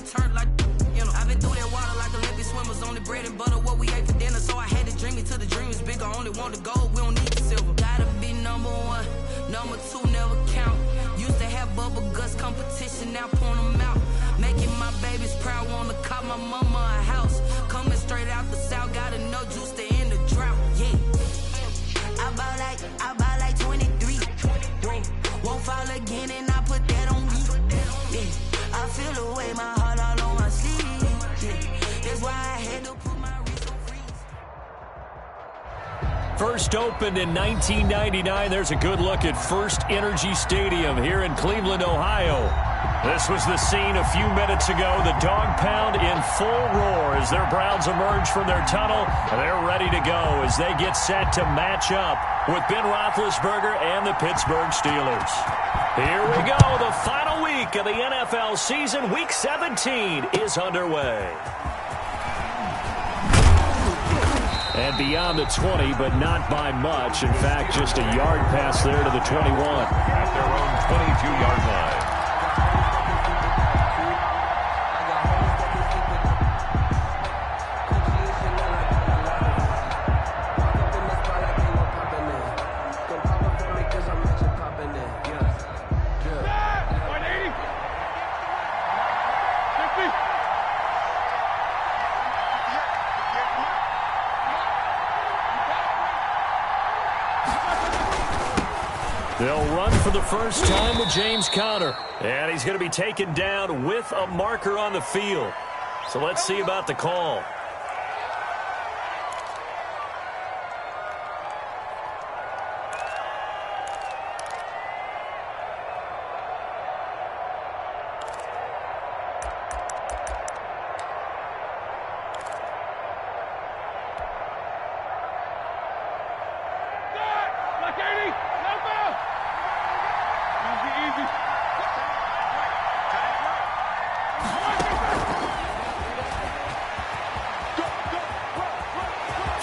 they turned like, you know. I've been through that water like Olympic swimmers, only bread and butter, what we ate for dinner. So I had to dream it till the dream is bigger. Only want the gold, we don't need the silver. Gotta be number one, number two never count. Used to have bubble guts competition, now point them out. Making my babies proud, wanna cop my mama a house. Coming straight out the south, got enough juice to end the drought. Yeah, I bought like 23. Won't fall again, and I put that on me. Yeah, I feel the way, my heart all on my sleeve. Yeah, that's why I had to put my wrist on freeze. First opened in 1999. There's a good look at First Energy Stadium here in Cleveland, Ohio. This was the scene a few minutes ago. The dog pound in full roar as their Browns emerge from their tunnel. They're ready to go as they get set to match up with Ben Roethlisberger and the Pittsburgh Steelers. Here we go. The final week of the NFL season. Week 17 is underway. And beyond the 20, but not by much. In fact, just a yard pass there to the 21. At their own 22-yard line. They'll run for the first time with James Conner. And he's going to be taken down with a marker on the field. So let's see about the call.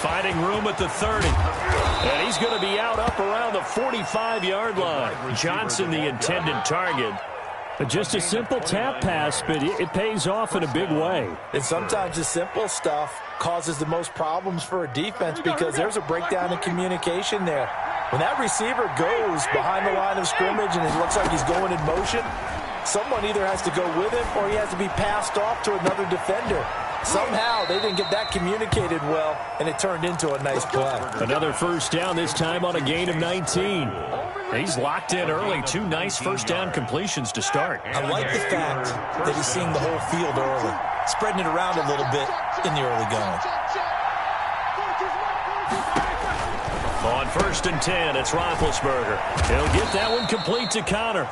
Finding room at the 30. And he's going to be out up around the 45-yard line. Johnson, the intended target. Just a simple tap pass, but it pays off in a big way. And sometimes the simple stuff causes the most problems for a defense because there's a breakdown in communication there. When that receiver goes behind the line of scrimmage and it looks like he's going in motion, someone either has to go with him or he has to be passed off to another defender. Somehow they didn't get that communicated well, and it turned into a nice play. Another first down, this time on a gain of 19. He's locked in early. Two nice first down completions to start. I like the fact that he's seeing the whole field early, spreading it around a little bit in the early going. On 1st and 10, it's Roethlisberger. He'll get that one complete to Conner.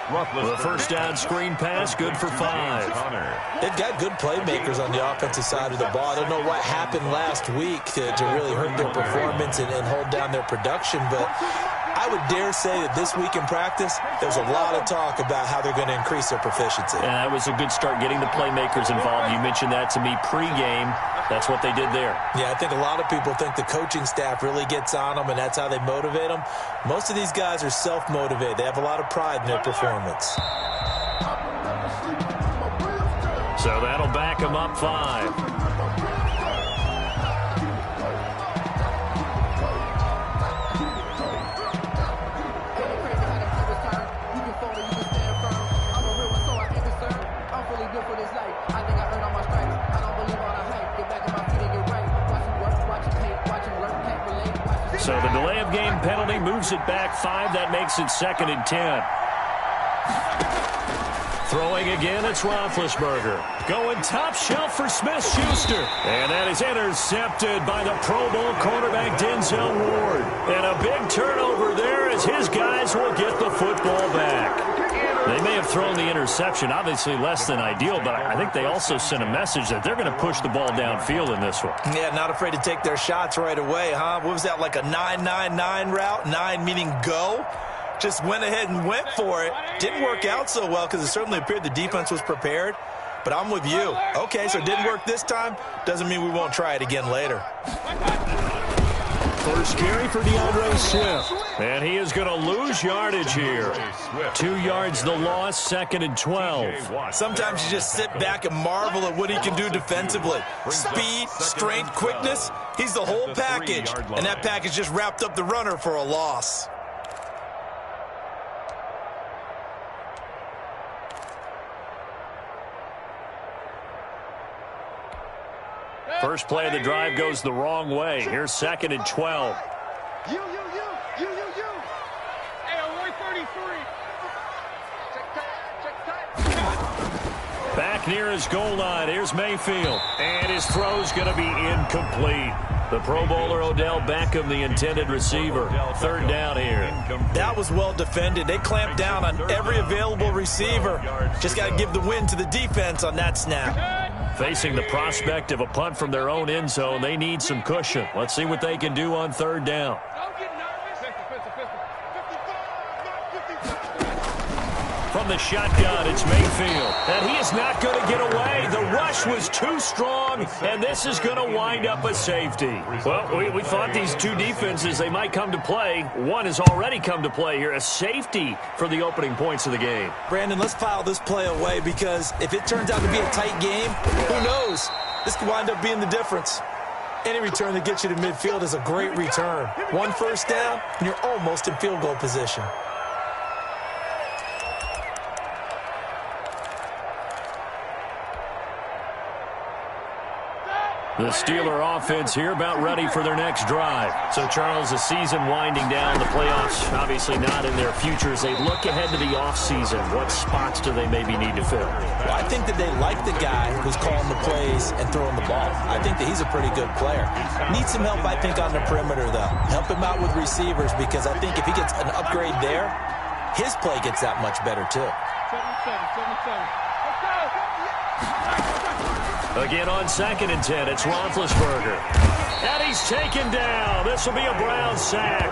The first down screen pass, good for 5. They've got good playmakers on the offensive side of the ball. I don't know what happened last week to really hurt their performance and hold down their production, but I would dare say that this week in practice, there's a lot of talk about how they're going to increase their proficiency. And that was a good start getting the playmakers involved. You mentioned that to me pregame. That's what they did there. Yeah, I think a lot of people think the coaching staff really gets on them, and that's how they motivate them. Most of these guys are self-motivated. They have a lot of pride in their performance. So that'll back them up 5. So the delay of game penalty moves it back 5. That makes it 2nd and 10. Throwing again, it's Roethlisberger. Going top shelf for Smith-Schuster. And that is intercepted by the Pro Bowl cornerback Denzel Ward. And a big turnover there as his guys will get the football back. They may have thrown the interception, obviously less than ideal, but I think they also sent a message that they're going to push the ball downfield in this one. Yeah, not afraid to take their shots right away, huh? What was that, like a 9-9-9 route? 9 meaning go? Just went ahead and went for it. Didn't work out so well because it certainly appeared the defense was prepared. But I'm with you. Okay, so it didn't work this time. Doesn't mean we won't try it again later. First carry for DeAndre Swift. And he is going to lose yardage here. 2 yards the loss, 2nd and 12. Sometimes you just sit back and marvel at what he can do defensively. Speed, strength, quickness, he's the whole package. And that package just wrapped up the runner for a loss. First play of the drive goes the wrong way. Here's 2nd and 12. You. Hey, on 133. Check. Back near his goal line. Here's Mayfield. And his throw's going to be incomplete. The Pro Bowler Odell Beckham, the intended receiver. 3rd down here. That was well defended. They clamped down on every available receiver. Just got to give the win to the defense on that snap. Facing the prospect of a punt from their own end zone, they need some cushion. Let's see what they can do on 3rd down. From the shotgun, it's Mayfield. And he is not going to get away. The rush was too strong, and this is going to wind up a safety. Well, we thought these two defenses, they might come to play. One has already come to play here, a safety for the opening points of the game. Brandon, let's file this play away because if it turns out to be a tight game, who knows? This could wind up being the difference. Any return that gets you to midfield is a great return. 1 first down, and you're almost in field goal position. The Steeler offense here about ready for their next drive. So, Charles, the season winding down, the playoffs obviously not in their future. As they look ahead to the offseason, what spots do they maybe need to fill? Well, I think that they like the guy who's calling the plays and throwing the ball. I think that he's a pretty good player. Needs some help, I think, on the perimeter, though. Help him out with receivers because I think if he gets an upgrade there, his play gets that much better, too. 7-7. Again on 2nd and 10, it's Roethlisberger. And he's taken down. This will be a Brown sack.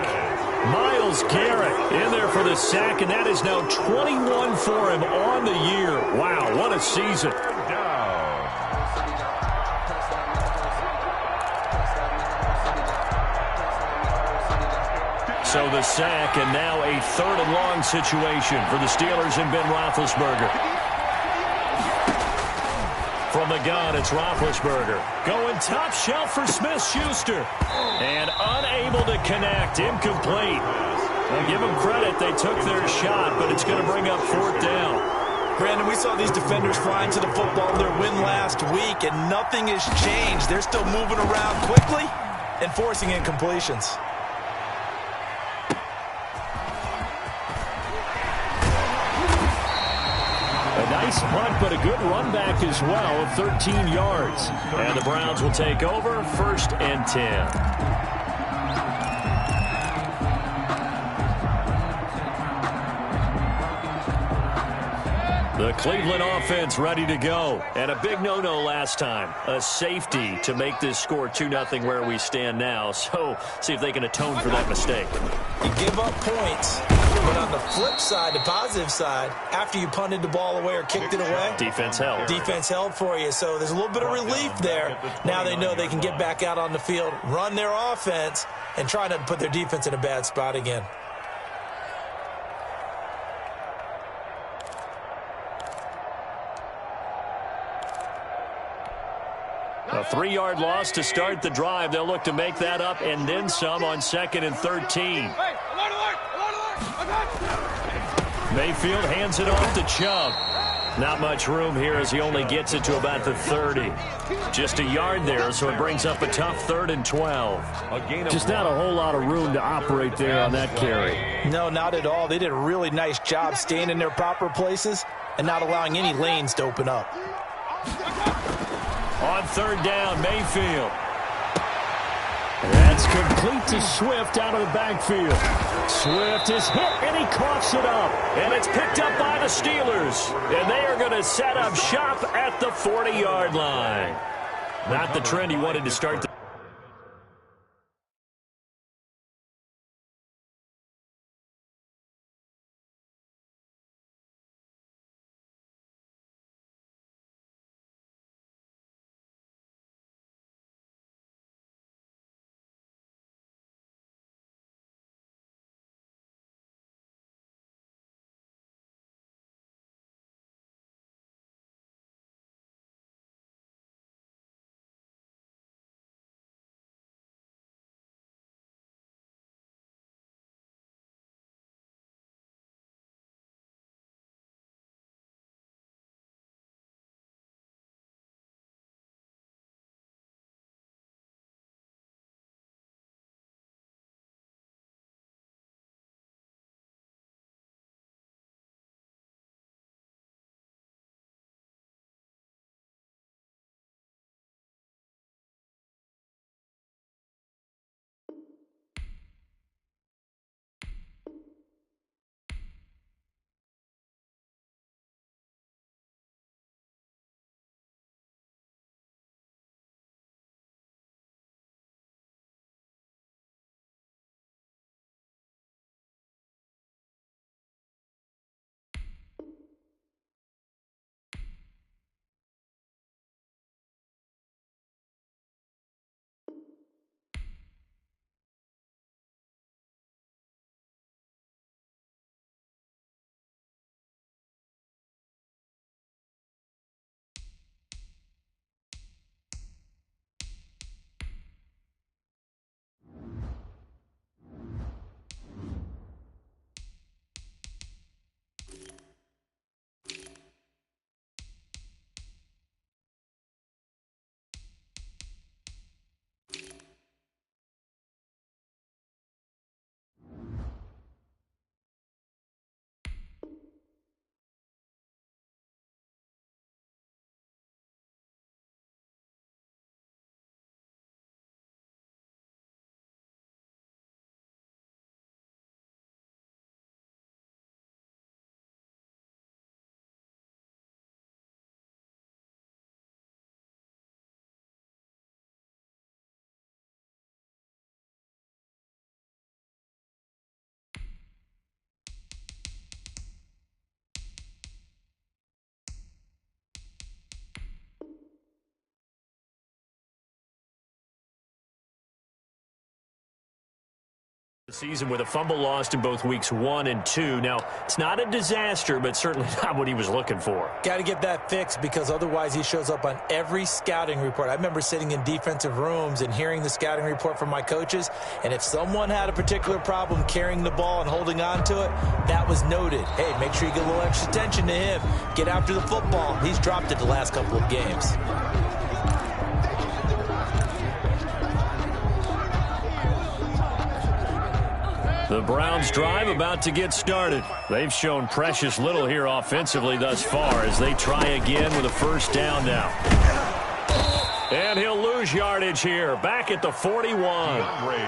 Myles Garrett in there for the sack, and that is now 21 for him on the year. Wow, what a season. So the sack, and now a 3rd and long situation for the Steelers and Ben Roethlisberger. From the gun, it's Roethlisberger. Going top shelf for Smith-Schuster. And unable to connect. Incomplete. Now, give them credit. They took their shot, but it's going to bring up 4th down. Brandon, we saw these defenders flying to the football in their win last week, and nothing has changed. They're still moving around quickly and forcing incompletions. Nice punt, but a good run back as well of 13 yards. And the Browns will take over 1st and 10. The Cleveland offense ready to go. And a big no-no last time. A safety to make this score 2-0 where we stand now. So, see if they can atone for that mistake. You give up points, but on the flip side, the positive side, after you punted the ball away or kicked it away, defense held. Defense held for you. So there's a little bit of relief there. Now they know they can get back out on the field, run their offense, and try not to put their defense in a bad spot again. A 3-yard loss to start the drive. They'll look to make that up and then some on 2nd and 13. Mayfield hands it off to Chubb. Not much room here as he only gets it to about the 30. Just a yard there, so it brings up a tough 3rd and 12. Just not a whole lot of room to operate there on that carry. No, not at all. They did a really nice job staying in their proper places and not allowing any lanes to open up. On 3rd down, Mayfield. That's complete to Swift out of the backfield. Swift is hit, and he coughs it up. And it's picked up by the Steelers. And they are going to set up shop at the 40-yard line. Not the trend he wanted to start the Season with a fumble lost in both weeks 1 and 2. Now, it's not a disaster, but certainly not what he was looking for. Got to get that fixed because otherwise he shows up on every scouting report. I remember sitting in defensive rooms and hearing the scouting report from my coaches, and if someone had a particular problem carrying the ball and holding on to it, that was noted. Hey, make sure you get a little extra attention to him. Get after the football. He's dropped it the last couple of games. The Browns drive about to get started. They've shown precious little here offensively thus far as they try again with a first down now. And he'll lose yardage here, back at the 41.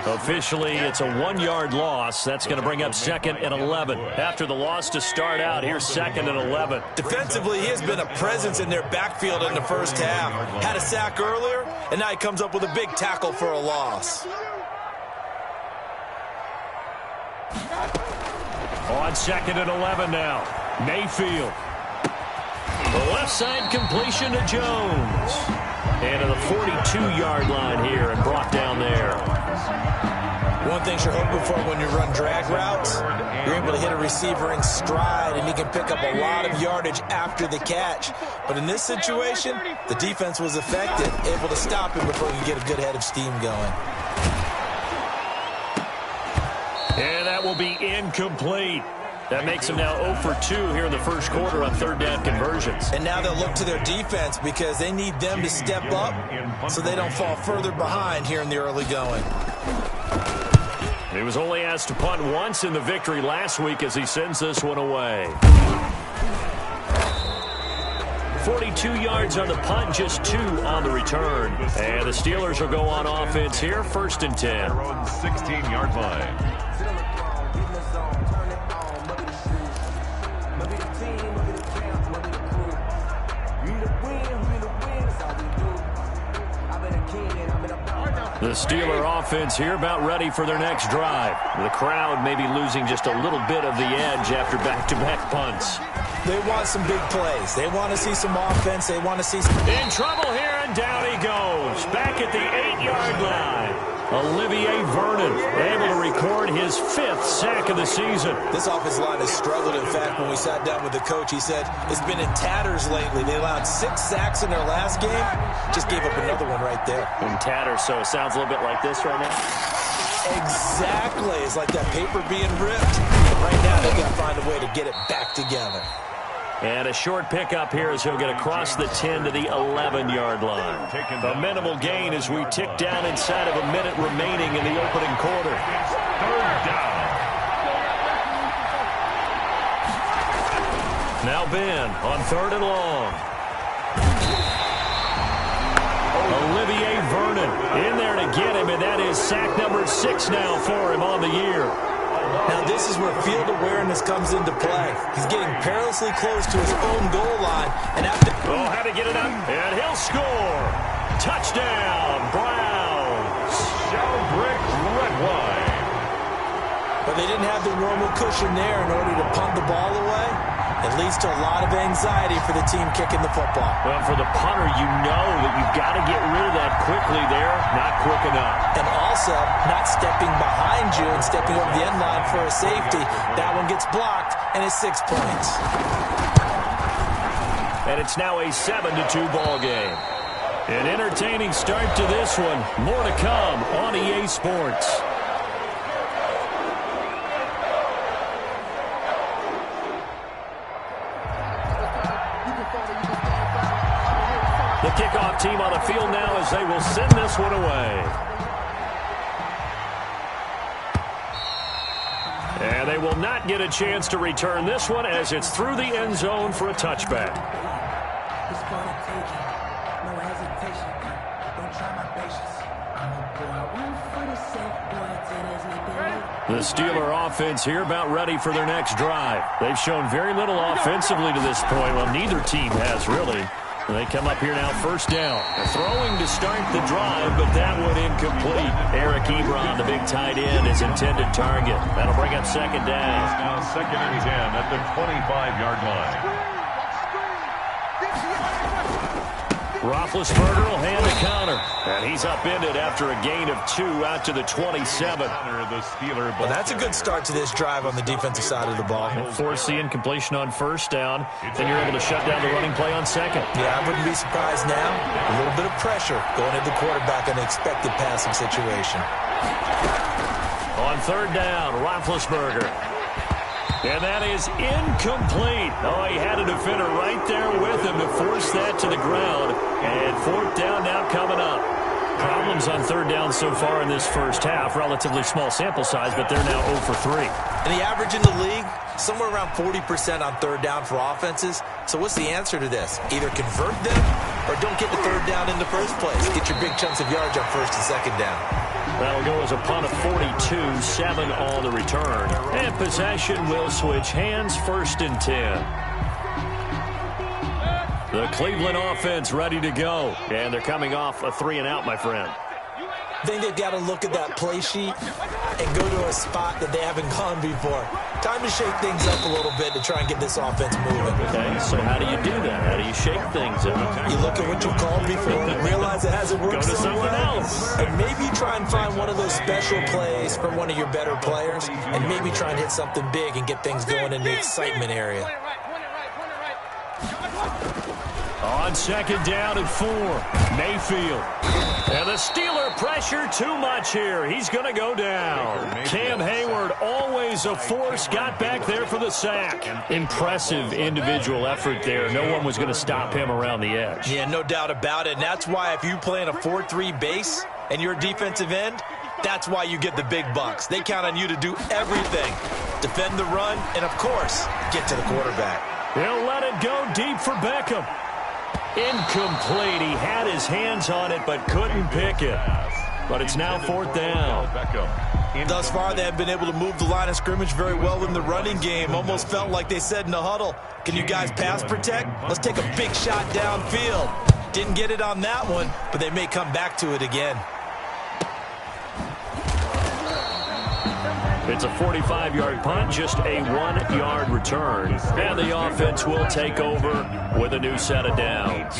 Officially, it's a 1-yard loss. That's going to bring up 2nd and 11. After the loss to start out, here's 2nd and 11. Defensively, he has been a presence in their backfield in the first half. Had a sack earlier, and now he comes up with a big tackle for a loss. On 2nd and 11 now, Mayfield. The left side completion to Jones. And to the 42-yard line here and brought down there. One thing you're hoping for when you run drag routes, you're able to hit a receiver in stride, and he can pick up a lot of yardage after the catch. But in this situation, the defense was effective, able to stop him before he could get a good head of steam going. And that will be incomplete. That makes them now 0 for 2 here in the first quarter on third down conversions. And now they'll look to their defense because they need them to step up so they don't fall further behind here in the early going. He was only asked to punt once in the victory last week as he sends this one away. 42 yards on the punt, just 2 on the return. And the Steelers will go on offense here, 1st and 10. Their own 16-yard line. The Steeler offense here about ready for their next drive. The crowd may be losing just a little bit of the edge after back-to-back punts. They want some big plays. They want to see some offense. They want to see some... In trouble here, and down he goes. Back at the 8-yard line. Olivier Vernon able to record his 5th sack of the season. This offensive line has struggled. In fact, when we sat down with the coach, he said it's been in tatters lately. They allowed 6 sacks in their last game. Just gave up another one right there. In tatters, so it sounds a little bit like this right now. Exactly. It's like that paper being ripped. Right now, they've got to find a way to get it back together. And a short pickup here as he'll get across the 10 to the 11-yard line. A minimal gain as we tick down inside of a minute remaining in the opening quarter. Third down. Now Ben on 3rd and long. Olivier Vernon in there to get him, and that is sack number 6 now for him on the year. Now, this is where field awareness comes into play. He's getting perilously close to his own goal line. And after... Oh, had to get it up, and he'll score. Touchdown, Browns. Shelbrick red wine. But they didn't have the normal cushion there in order to punt the ball away. It leads to a lot of anxiety for the team kicking the football. Well, for the punter, you know that you've got to get rid of that quickly there. Not quick enough. And also, not stepping behind you and stepping over the end line for a safety. That one gets blocked, and it's 6 points. And it's now a 7-2 ball game. An entertaining start to this one. More to come on EA Sports. The kickoff team on the field now as they will send this one away. And they will not get a chance to return this one as it's through the end zone for a touchback. The Steeler offense here about ready for their next drive. They've shown very little offensively to this point. Well, neither team has really. They come up here now, first down. They're throwing to start the drive, but that one incomplete. Eric Ebron, the big tight end, is intended target. That'll bring up 2nd down. It's now 2nd and 10 at the 25-yard line. Roethlisberger will hand the counter. And he's upended after a gain of 2 out to the 27. Well, that's a good start to this drive on the defensive side of the ball. Force the incompletion on first down. Then you're able to shut down the running play on second. Yeah, I wouldn't be surprised now. A little bit of pressure going at the quarterback in an expected passing situation. On third down, Roethlisberger. And that is incomplete. Oh, he had a defender right there with him to force that to the ground. And fourth down now coming up. Problems on third down so far in this first half. Relatively small sample size, but they're now 0 for 3. And the average in the league, somewhere around 40% on third down for offenses. So what's the answer to this? Either convert them or don't get the third down in the first place. Get your big chunks of yards on first and second down. That'll go as a punt of 42, 7 on the return. And possession will switch hands, first and 10. The Cleveland offense ready to go. And they're coming off a 3-and-out, my friend. I think they've got to look at that play sheet and go to a spot that they haven't gone before. Time to shake things up a little bit to try and get this offense moving. Okay, so how do you do that? How do you shake things up? You look at what you've called before and realize it hasn't worked Go to so something well. else. And maybe try and find one of those special plays from one of your better players and maybe try and hit something big and get things going in the excitement area. On second down and 4, Mayfield. And the Steeler pressure too much here. He's going to go down. Cam Hayward, always a force, got back there for the sack. Impressive individual effort there. No one was going to stop him around the edge. Yeah, no doubt about it. And that's why if you play in a 4-3 base and you're a defensive end, that's why you get the big bucks. They count on you to do everything. Defend the run and, of course, get to the quarterback. He'll let it go deep for Beckham. Incomplete. He had his hands on it but couldn't pick it. But it's now fourth down. Thus far, they have been able to move the line of scrimmage very well in the running game. Almost felt like they said in the huddle, can you guys pass protect? Let's take a big shot downfield. Didn't get it on that one, but they may come back to it again. It's a 45-yard punt, just a 1-yard return. And the offense will take over with a new set of downs.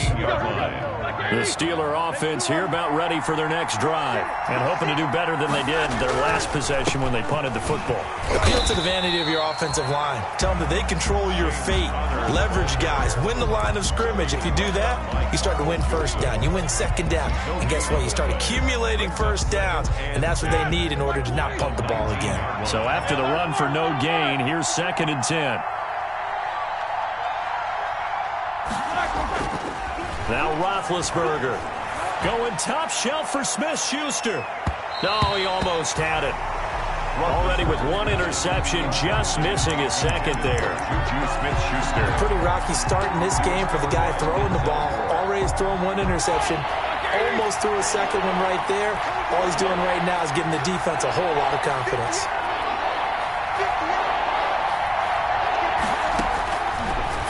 The Steeler offense here about ready for their next drive and hoping to do better than they did their last possession when they punted the football. Appeal to the vanity of your offensive line. Tell them that they control your fate. Leverage guys. Win the line of scrimmage. If you do that, you start to win first down. You win second down. And guess what? You start accumulating first downs. And that's what they need in order to not punt the ball again. So after the run for no gain, here's second and 10. Now Roethlisberger going top shelf for Smith-Schuster. No, he almost had it. Already with one interception, just missing his second there. Smith-Schuster. Pretty rocky start in this game for the guy throwing the ball. Already has thrown one interception. Almost threw a second one right there. All he's doing right now is giving the defense a whole lot of confidence.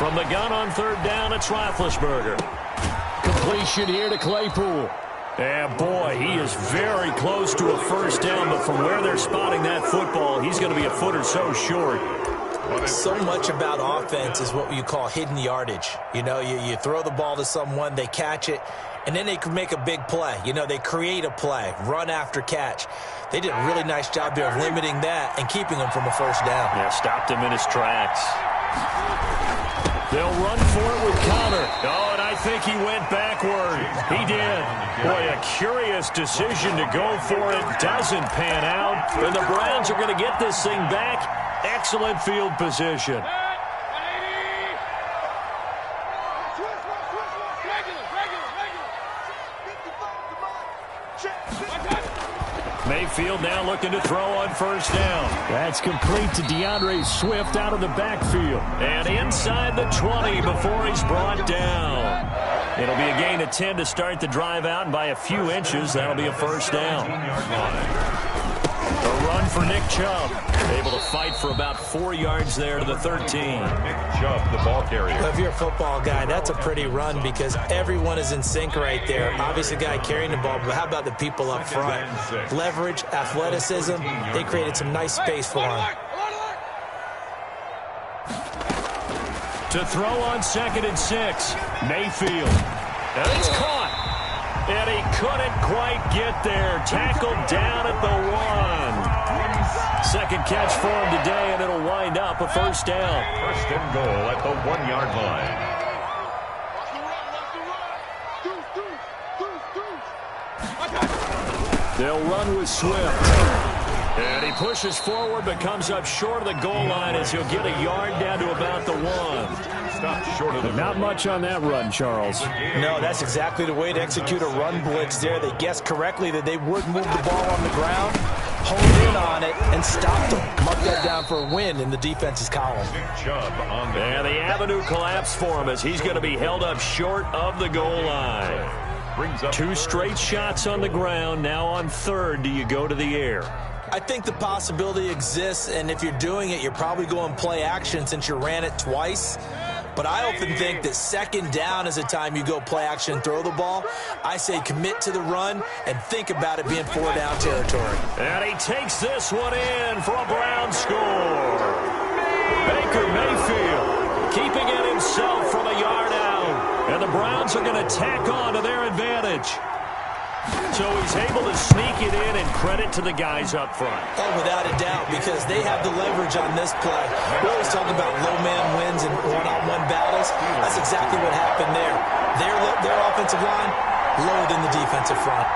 From the gun on third down, it's Roethlisberger. Completion here to Claypool. And boy, he is very close to a first down, but from where they're spotting that football, he's going to be a foot or so short. So much about offense is what you call hidden yardage. You know, you throw the ball to someone, they catch it, and then they can make a big play. You know, they create a play, run after catch. They did a really nice job there of limiting that and keeping him from a first down. Yeah, stopped him in his tracks. They'll run for it with Connor. Oh, and I think he went backward. He did. Boy, a curious decision to go for it. Doesn't pan out. And the Browns are going to get this thing back. Excellent field position. Mayfield now looking to throw on first down. That's complete to DeAndre Swift out of the backfield. And inside the 20 before he's brought down. It'll be a gain of 10 to start the drive out, and by a few inches, that'll be a first down. A run for Nick Chubb. Able to fight for about 4 yards there to the 13. Nick Chubb, the ball carrier. Well, if you're a football guy, that's a pretty run because everyone is in sync right there. Obviously, the guy carrying the ball, but how about the people up front? Leverage, athleticism, they created some nice space for him. To throw on second and 6, Mayfield. And it's caught. And he couldn't quite get there. Tackled down at the 1. Second catch for him today, and it'll wind up a first down. First and goal at the 1-yard line. They'll run with Swift. And he pushes forward but comes up short of the goal line as he'll get a yard down to about the 1. Stopped short of the Not much on that run, Charles. No, that's exactly the way to execute a run blitz there. They guessed correctly that they would move the ball on the ground, honed in on it, and stopped them. Mark that down for a win in the defense's column. Good job on the And the avenue collapsed for him as he's going to be held up short of the goal line. brings up 2 straight shots on the ground. Now on third, do you go to the air? I think the possibility exists, and if you're doing it, you're probably going play action since you ran it twice. But I often think that second down is a time you go play action and throw the ball. I say commit to the run and think about it being 4-down territory. And he takes this one in for a Brown score. Baker Mayfield keeping it himself from a yard out. And the Browns are going to tack on to their advantage. So he's able to sneak it in, and credit to the guys up front. Oh, without a doubt, because they have the leverage on this play. We always talk about low-man wins and one-on-one battles. That's exactly what happened there. Their offensive line lower than the defensive front.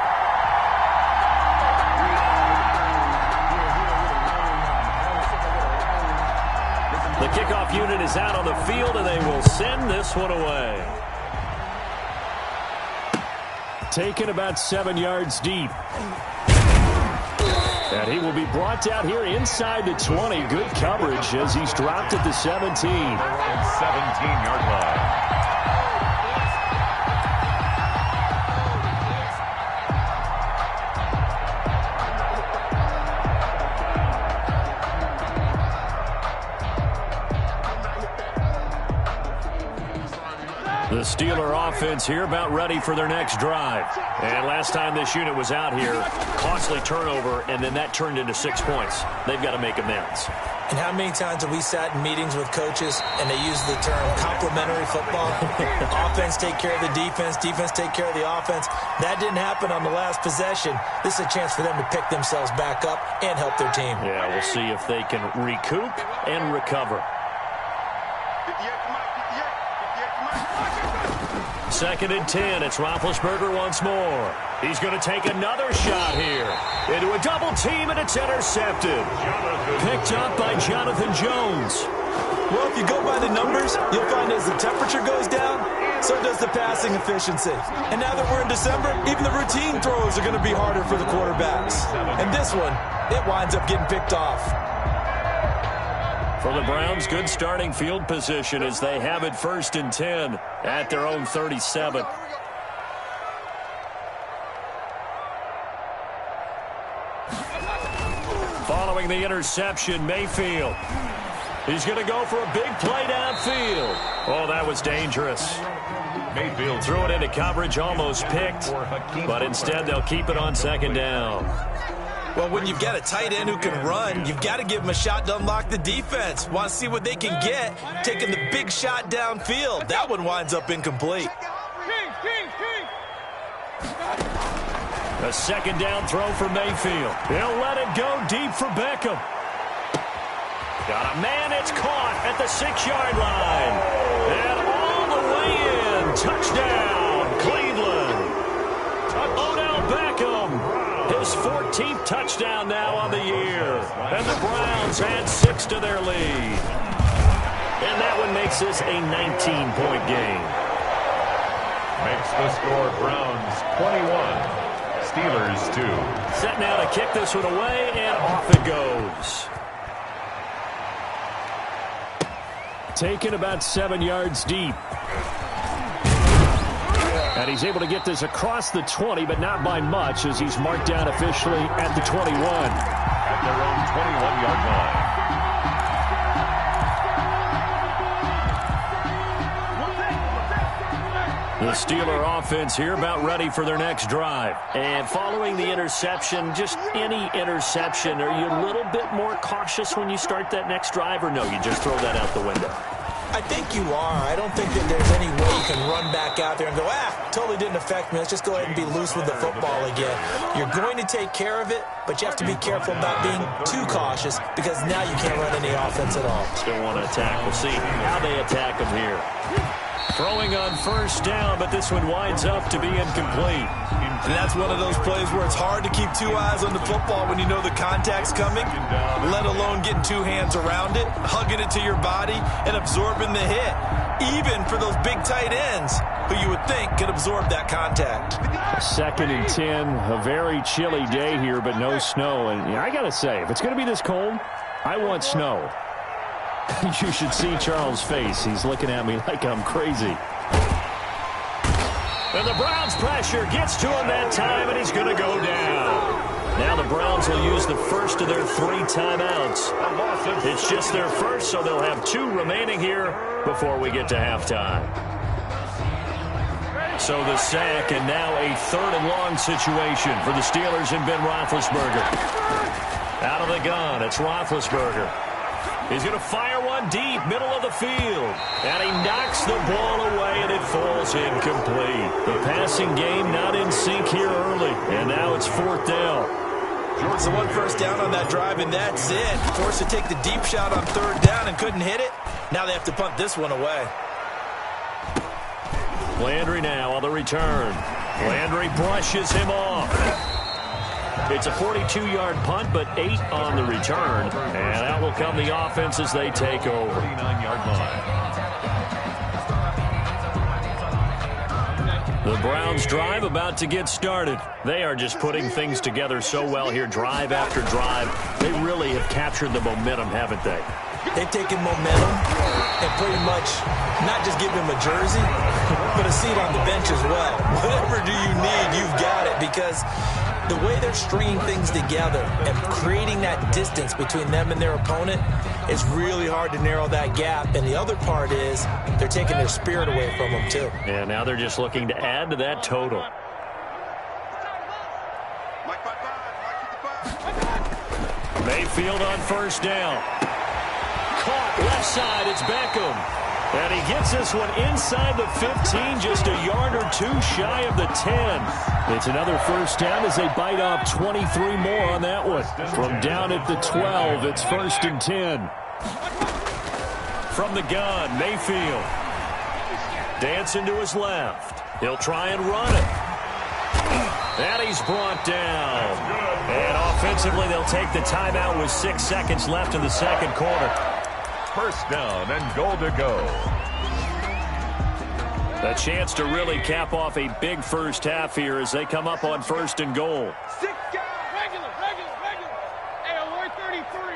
The kickoff unit is out on the field, and they will send this one away. Taken about 7 yards deep. And he will be brought down here inside the 20. Good coverage as he's dropped at the 17. 17-yard line. The Steeler offense here about ready for their next drive. And last time this unit was out here, costly turnover, and then that turned into 6 points. They've got to make amends. And how many times have we sat in meetings with coaches and they use the term complementary football? Offense take care of the defense, defense take care of the offense. That didn't happen on the last possession. This is a chance for them to pick themselves back up and help their team. Yeah, we'll see if they can recoup and recover. 2nd and 10. It's Roethlisberger once more. He's going to take another shot here. Into a double team, and it's intercepted. Picked up by Jonathan Jones. Well, if you go by the numbers, you'll find as the temperature goes down, so does the passing efficiency. And now that we're in December, even the routine throws are going to be harder for the quarterbacks. And this one, it winds up getting picked off. For the Browns, good starting field position as they have it 1st and 10 at their own 37. Following the interception, Mayfield. He's going to go for a big play downfield. Oh, that was dangerous. Mayfield Threw it into coverage, almost picked, but instead they'll keep it on 2nd down. Well, when you've got a tight end who can run, you've got to give him a shot to unlock the defense. Want to see what they can get, taking the big shot downfield. That one winds up incomplete. A 2nd down throw for Mayfield. He'll let it go deep for Beckham. Got a man, it's caught at the 6-yard line. And all the way in. Touchdown, Cleveland. Odell Beckham. His 14th touchdown now on the year. And the Browns add 6 to their lead. And that one makes this a 19-point game. makes the score Browns 21, Steelers 2. Set now to kick this one away, and off it goes. Taken about 7 yards deep. And he's able to get this across the 20, but not by much, as he's marked down officially at the 21. At their own 21-yard line. The Steeler offense here about ready for their next drive. And following the interception, just any interception, are you a little bit more cautious when you start that next drive, or no, you just throw that out the window? I think you are. I don't think that there's any way you can run back out there and go, totally didn't affect me. Let's just go ahead and be loose with the football again. You're going to take care of it, but you have to be careful about being too cautious because now you can't run any offense at all. Still want to attack. We'll see how they attack him here. Throwing on first down, but this one winds up to be incomplete. And that's one of those plays where it's hard to keep two eyes on the football when you know the contact's coming, let alone getting two hands around it, hugging it to your body, and absorbing the hit, even for those big tight ends who you would think could absorb that contact. 2nd and 10, a very chilly day here, but no snow. And I got to say, if it's going to be this cold, I want snow. You should see Charles' face. He's looking at me like I'm crazy. And the Browns' pressure gets to him that time, and he's going to go down. Now the Browns will use the first of their 3 timeouts. It's just their first, so they'll have 2 remaining here before we get to halftime. So the sack, and now a 3rd and long situation for the Steelers and Ben Roethlisberger. Out of the gun, it's Roethlisberger. He's going to fire one deep, middle of the field. And he knocks the ball away, and it falls incomplete. The passing game not in sync here early. And now it's 4th down. So 1 first down on that drive, and that's it. Forced to take the deep shot on 3rd down and couldn't hit it. Now they have to punt this one away. Landry now on the return. Landry brushes him off. It's a 42-yard punt, but 8 on the return. And out will come the offense as they take over. 49-yard line. The Browns' drive about to get started. They are just putting things together so well here, drive after drive. They really have captured the momentum, haven't they? They've taken momentum and pretty much not just give him a jersey, but a seat on the bench as well. Whatever do you need, you've got it, because the way they're stringing things together and creating that distance between them and their opponent is really hard to narrow that gap. And the other part is they're taking their spirit away from them, too. And now they're just looking to add to that total. Mayfield on first down. Caught left side, it's Beckham. And he gets this one inside the 15, just a yard or 2 shy of the 10. It's another first down as they bite off 23 more on that one. From down at the 12, it's 1st and 10. From the gun, Mayfield. Dancing to his left. He'll try and run it. And he's brought down. And offensively, they'll take the timeout with 6 seconds left in the 2nd quarter. First down and goal to go. A chance to really cap off a big first half here as they come up on 1st and goal. 6 guys, regular. Hey, alert 33.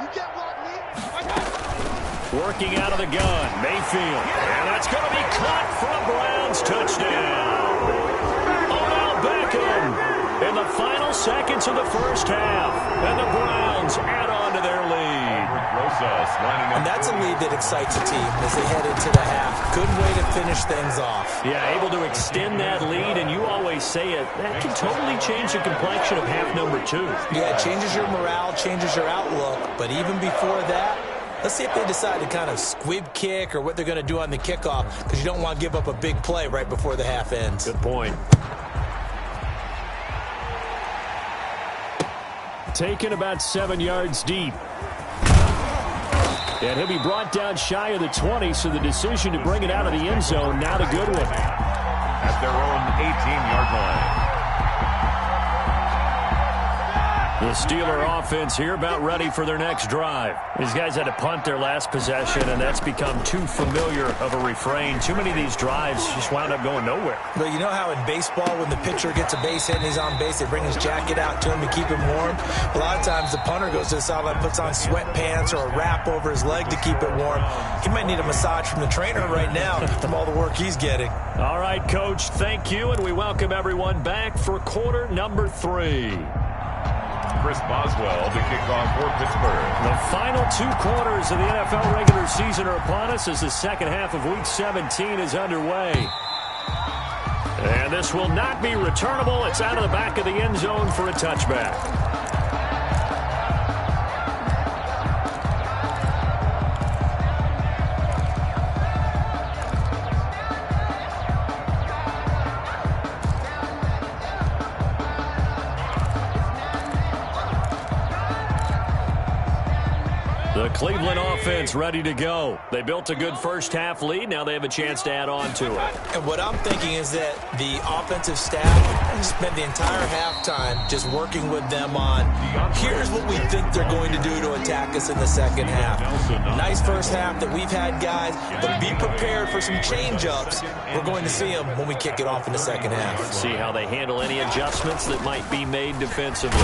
You get what, me? Working out of the gun, Mayfield. And that's going to be caught for a Browns touchdown. In the final seconds of the first half, and the Browns add on to their lead. And that's a lead that excites a team as they head into the half. Good way to finish things off. Yeah, able to extend that lead, and you always say it, that can totally change the complexion of half number 2. Yeah, it changes your morale, changes your outlook, but even before that, let's see if they decide to kind of squib kick or what they're going to do on the kickoff, because you don't want to give up a big play right before the half ends. Good point. Taken about 7 yards deep. And he'll be brought down shy of the 20, so the decision to bring it out of the end zone, not a good one. At their own 18-yard line. The Steeler offense here about ready for their next drive. These guys had to punt their last possession, and that's become too familiar of a refrain. Too many of these drives just wound up going nowhere. But you know how in baseball, when the pitcher gets a base hit and he's on base, they bring his jacket out to him to keep him warm? A lot of times the punter goes to the sideline, puts on sweatpants or a wrap over his leg to keep it warm. He might need a massage from the trainer right now from all the work he's getting. All right, Coach, thank you, and we welcome everyone back for quarter number 3. Chris Boswell to kick off for Pittsburgh. The final 2 quarters of the NFL regular season are upon us as the second half of Week 17 is underway. And And this will not be returnable. It's out of the back of the end zone for a touchback. The Cleveland offense ready to go. They built a good first-half lead. Now they have a chance to add on to it. And what I'm thinking is that the offensive staff spent the entire halftime just working with them on, here's what we think they're going to do to attack us in the second half. Nice first half that we've had, guys, but be prepared for some change-ups. We're going to see them when we kick it off in the second half. See how they handle any adjustments that might be made defensively.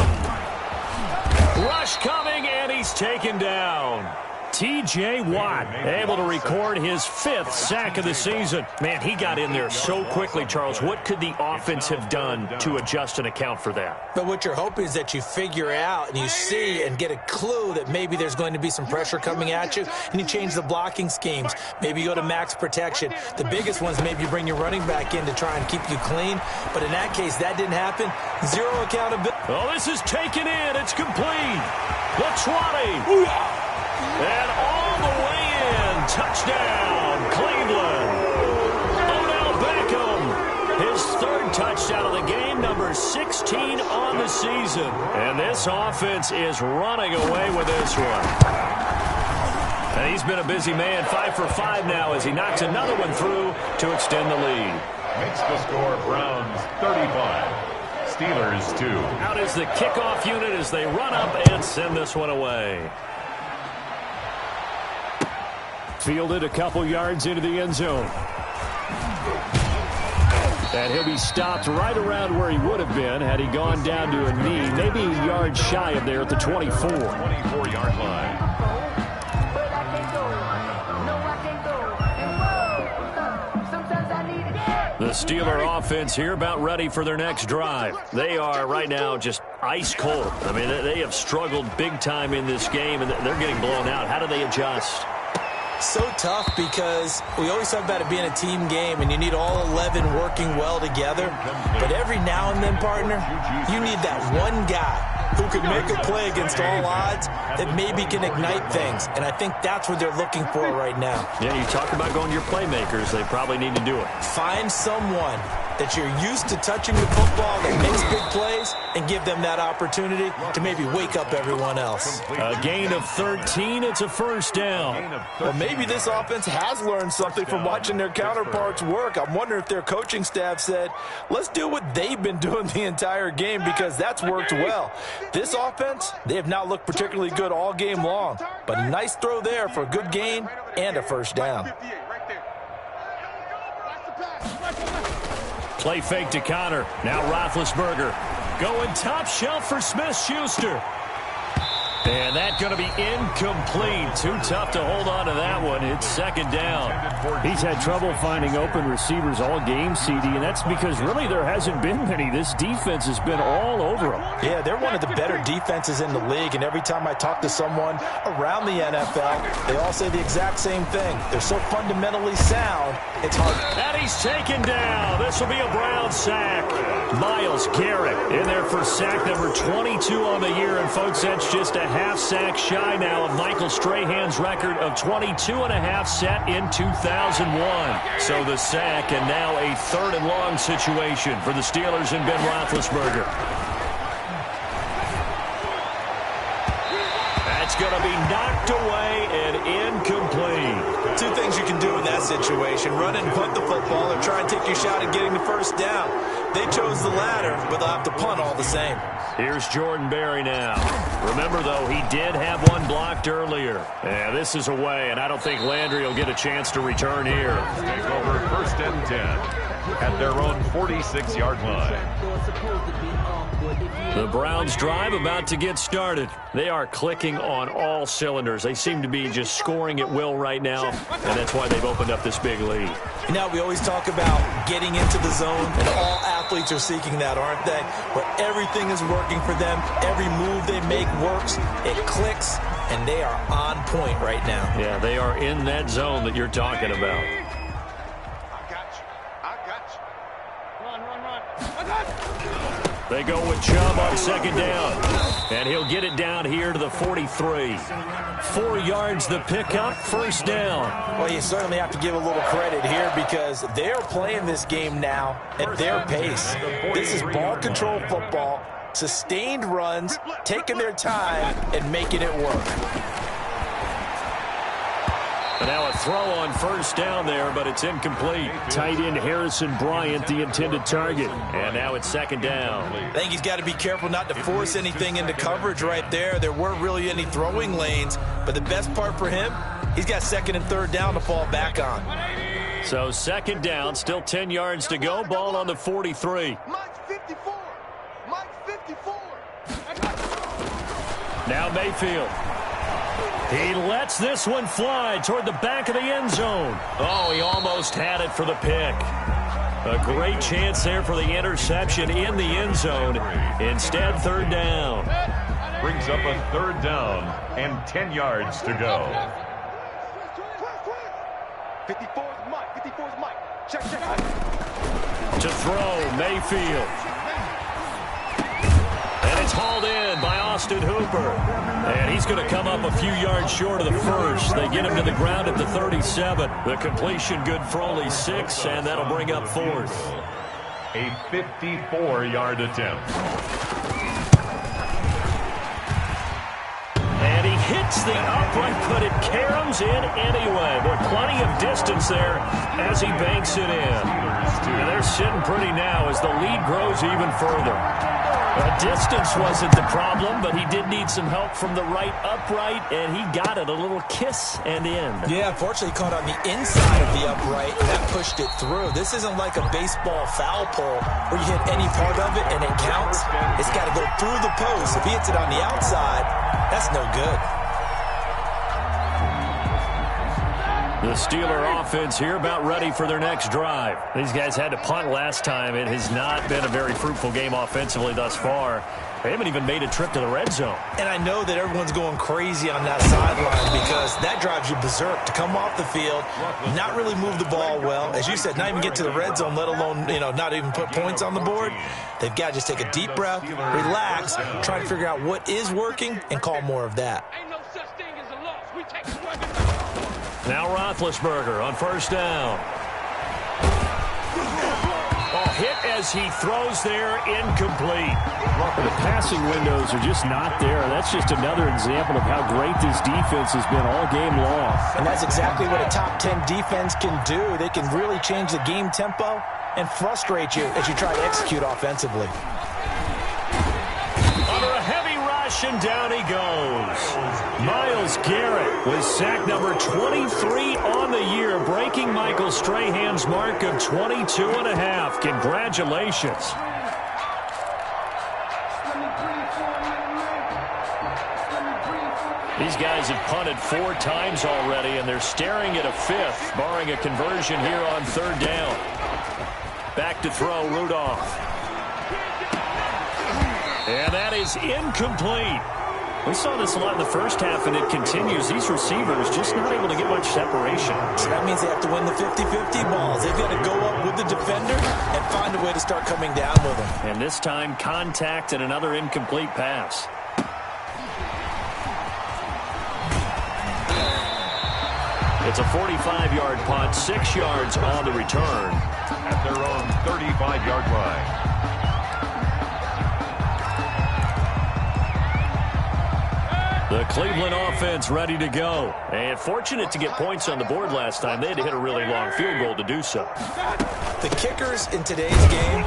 Rush coming, and he's taken down. T.J. Watt able to record his 5th sack of the season. Man, he got in there so quickly, Charles. What could the offense have done to adjust and account for that? But what you're hoping is that you figure out and you see and get a clue that maybe there's going to be some pressure coming at you, and you change the blocking schemes. Maybe you go to max protection. The biggest ones, maybe you bring your running back in to try and keep you clean. But in that case, that didn't happen. Zero accountability. Oh, this is taken in. It's complete. The 20. And all the way in. Touchdown, Cleveland. Odell Beckham. His 3rd touchdown of the game, number 16 on the season. And this offense is running away with this one. And he's been a busy man, 5 for 5 now as he knocks another one through to extend the lead. Makes the score Browns 35. Steelers 2. Out is the kickoff unit as they run up and send this one away. Fielded a couple yards into the end zone. And he'll be stopped right around where he would have been had he gone down to a knee, maybe a yard shy of there at the 24. 24-yard line. The Steeler offense here about ready for their next drive. They are right now just ice cold. I mean, they have struggled big time in this game, and they're getting blown out. How do they adjust? So tough because we always talk about it being a team game and you need all 11 working well together. But every now and then, partner, you need that one guy who can make a play against all odds that maybe can ignite things. And I think that's what they're looking for right now. Yeah, you talk about going to your playmakers. They probably need to do it. Find someone that you're used to touching the football that makes big plays and give them that opportunity to maybe wake up everyone else. A gain of 13. It's a first down. Well, maybe this offense has learned something from watching their counterparts work. I'm wondering if their coaching staff said, let's do what they've been doing the entire game because that's worked well. This offense, they have not looked particularly good all game long. But a nice throw there for a good gain and a first down. Play fake to Connor. Now Roethlisberger going top shelf for Smith-Schuster. And that's going to be incomplete. Too tough to hold on to that one. It's second down. He's had trouble finding open receivers all game, CD, and that's because really there hasn't been many. This defense has been all over him. Yeah, they're one of the better defenses in the league, and every time I talk to someone around the NFL, they all say the exact same thing. They're so fundamentally sound, it's hard. And he's taken down. This will be a Brown sack. Myles Garrett in there for sack number 22 on the year, and folks, that's just a half sack shy now of Michael Strahan's record of 22 and a half set in 2001. So the sack, and now a 3rd and long situation for the Steelers and Ben Roethlisberger. That's going to be knocked away and incomplete. Two things you can do in that situation: run and punt the football, or try and take your shot at getting the first down. They chose the latter, but they'll have to punt all the same. Here's Jordan Berry now. Remember, though, he did have one blocked earlier. Yeah, this is away, and I don't think Landry will get a chance to return here. Take over 1st and 10 at their own 46-yard line. The Browns drive about to get started. They are clicking on all cylinders. They seem to be just scoring at will right now, and that's why they've opened up this big lead. You know, we always talk about getting into the zone, and all athletes are seeking that, aren't they? Where everything is working for them, every move they make works, it clicks, and they are on point right now. Yeah, they are in that zone that you're talking about. I got you. Run. They go with Chubb on second down. And he'll get it down here to the 43. 4 yards the pickup, first down. Well, you certainly have to give a little credit here because they're playing this game now at their pace. This is ball control football, sustained runs, taking their time, and making it work. And now a throw on first down there, but it's incomplete. Tight end Harrison Bryant, the intended target. And now it's second down. I think he's got to be careful not to force anything into coverage right there. There weren't really any throwing lanes, but the best part for him, he's got second and third down to fall back on. So second down, still 10 yards to go. Ball on the 43. Mike's 54. Mike's 54. Now Mayfield. He lets this one fly toward the back of the end zone. Oh, he almost had it for the pick. A great chance there for the interception in the end zone. Instead, third down. Brings up a third down and 10 yards to go. 54 is Mike. 54 is Mike. Check. To throw, Mayfield. And it's hauled in by Austin Hooper. And he's going to come up a few yards short of the first. They get him to the ground at the 37. The completion good for only 6, and that'll bring up fourth. A 54-yard attempt. And he hits the upright, but it caroms in anyway. There's plenty of distance there as he banks it in. And they're sitting pretty now as the lead grows even further. Distance wasn't the problem, but he did need some help from the right upright, and he got it a little kiss and in. Yeah, unfortunately caught on the inside of the upright, and that pushed it through. This isn't like a baseball foul pole where you hit any part of it and it counts. It's got to go through the post. If he hits it on the outside, that's no good. The Steeler offense here about ready for their next drive. These guys had to punt last time. It has not been a very fruitful game offensively thus far. They haven't even made a trip to the red zone. And I know that everyone's going crazy on that sideline because that drives you berserk to come off the field, not really move the ball well. As you said, not even get to the red zone, let alone, not even put points on the board. They've got to just take a deep breath, relax, try to figure out what is working, and call more of that. Ain't no such thing as a loss. We take the weapon. Now Roethlisberger on first down. Hit as he throws there, incomplete. The passing windows are just not there. That's just another example of how great this defense has been all game long. And that's exactly what a top 10 defense can do. They can really change the game tempo and frustrate you as you try to execute offensively. Under a heavy rush, and down he goes. Myles Garrett with sack number 23 on the year, breaking Michael Strahan's mark of 22.5. Congratulations. These guys have punted 4 times already, and they're staring at a 5th, barring a conversion here on third down. Back to throw, Rudolph. And that is incomplete. We saw this a lot in the first half, and it continues. These receivers just not able to get much separation. So that means they have to win the 50-50 balls. They've got to go up with the defender and find a way to start coming down with them. And this time, contact and another incomplete pass. It's a 45-yard punt, 6 yards on the return. At their own 35-yard line. The Cleveland offense ready to go. And fortunate to get points on the board last time. They had to hit a really long field goal to do so. The kickers in today's game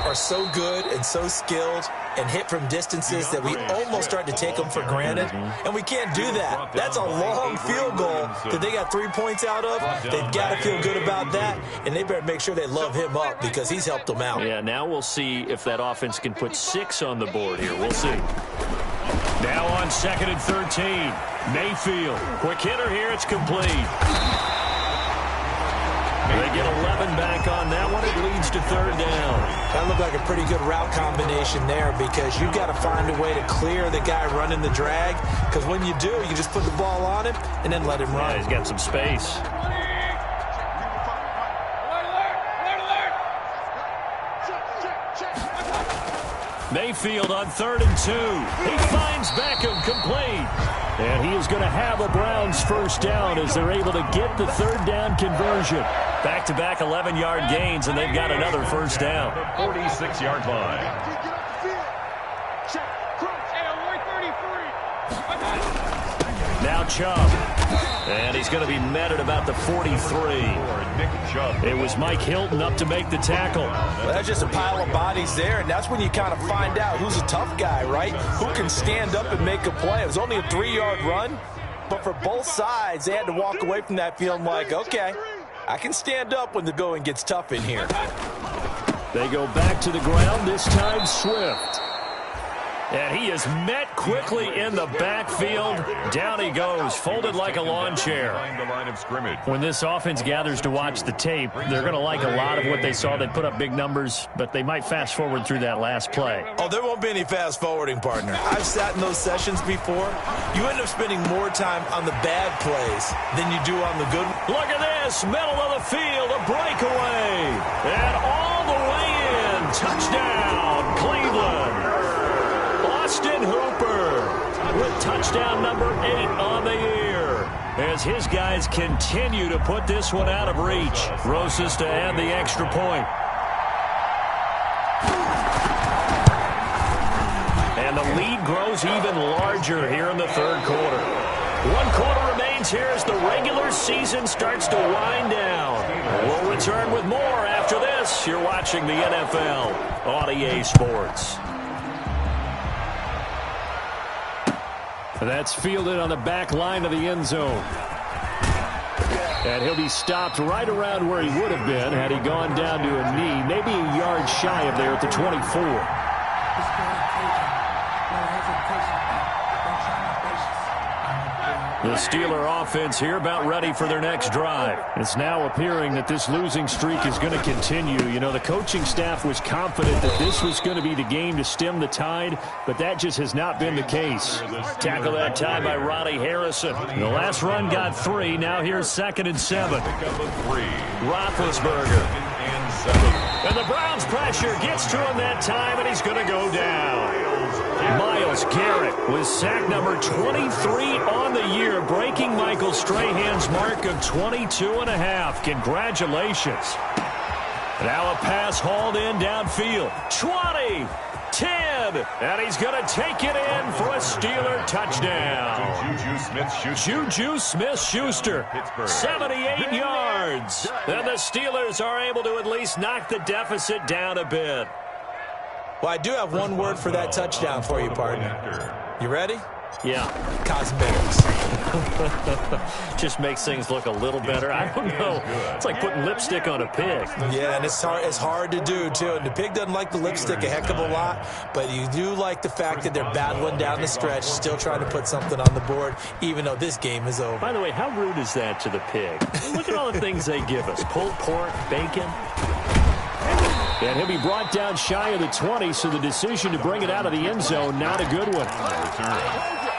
are so good and so skilled and hit from distances that we almost start to take them for granted. And we can't do that. That's a long field goal that they got 3 points out of. They've got to feel good about that, and they better make sure they love him up because he's helped them out. Yeah, now we'll see if that offense can put 6 on the board here. We'll see. Now on 2nd and 13. Mayfield. Quick hitter here. It's complete. They get 11 back on that one. It leads to third down. That looked like a pretty good route combination there because you've got to find a way to clear the guy running the drag, because when you do, you just put the ball on him and then let him run. Yeah, he's got some space. Mayfield on 3rd and 2. He finds Beckham complete. And he is going to have a Browns first down as they're able to get the 3rd down conversion. Back-to-back 11-yard gains, and they've got another first down. 46-yard line. Now Chubb. And he's going to be met at about the 43. It was Mike Hilton up to make the tackle. Well, that's just a pile of bodies there, and that's when you kind of find out who's a tough guy, right? Who can stand up and make a play. It was only a 3-yard run, but for both sides, they had to walk away from that feeling like, okay, I can stand up when the going gets tough in here. They go back to the ground, this time Swift. And he is met quickly in the backfield. Down he goes, folded like a lawn chair. When this offense gathers to watch the tape, they're going to like a lot of what they saw. They put up big numbers, but they might fast forward through that last play. Oh, there won't be any fast forwarding, partner. I've sat in those sessions before. You end up spending more time on the bad plays than you do on the good. Look at this, middle of the field, a breakaway. And all the way in, touchdown, Cleveland. Austin Hooper with touchdown number 8 on the year as his guys continue to put this one out of reach. Rosas to add the extra point. And the lead grows even larger here in the 3rd quarter. 1 quarter remains here as the regular season starts to wind down. We'll return with more after this. You're watching the NFL on EA Sports. That's fielded on the back line of the end zone. And he'll be stopped right around where he would have been had he gone down to a knee, maybe a yard shy of there at the 24. The Steeler offense here about ready for their next drive. It's now appearing that this losing streak is going to continue. You know, the coaching staff was confident that this was going to be the game to stem the tide, but that just has not been the case. Tackle that time by Ronnie Harrison. The last run got 3. Now here's 2nd and 7. Roethlisberger. And the Browns pressure gets to him that time, and he's going to go down. Myles Garrett with sack number 23 on the year, breaking Michael Strahan's mark of 22.5. Congratulations. Now a pass hauled in downfield. 20, 10, and he's going to take it in for a Steeler touchdown. Juju Smith-Schuster, 78 yards. And the Steelers are able to at least knock the deficit down a bit. Well, I do have one word for that touchdown for you, partner. You ready? Yeah. Cosmetics. Just makes things look a little better. I don't know. It's like putting lipstick on a pig. Yeah, and it's hard to do, too. And the pig doesn't like the lipstick a heck of a lot, but you do like the fact that they're battling down the stretch, still trying to put something on the board, even though this game is over. By the way, how rude is that to the pig? Look at all the things they give us. Pulled pork, bacon. And he'll be brought down shy of the 20, so the decision to bring it out of the end zone, not a good one.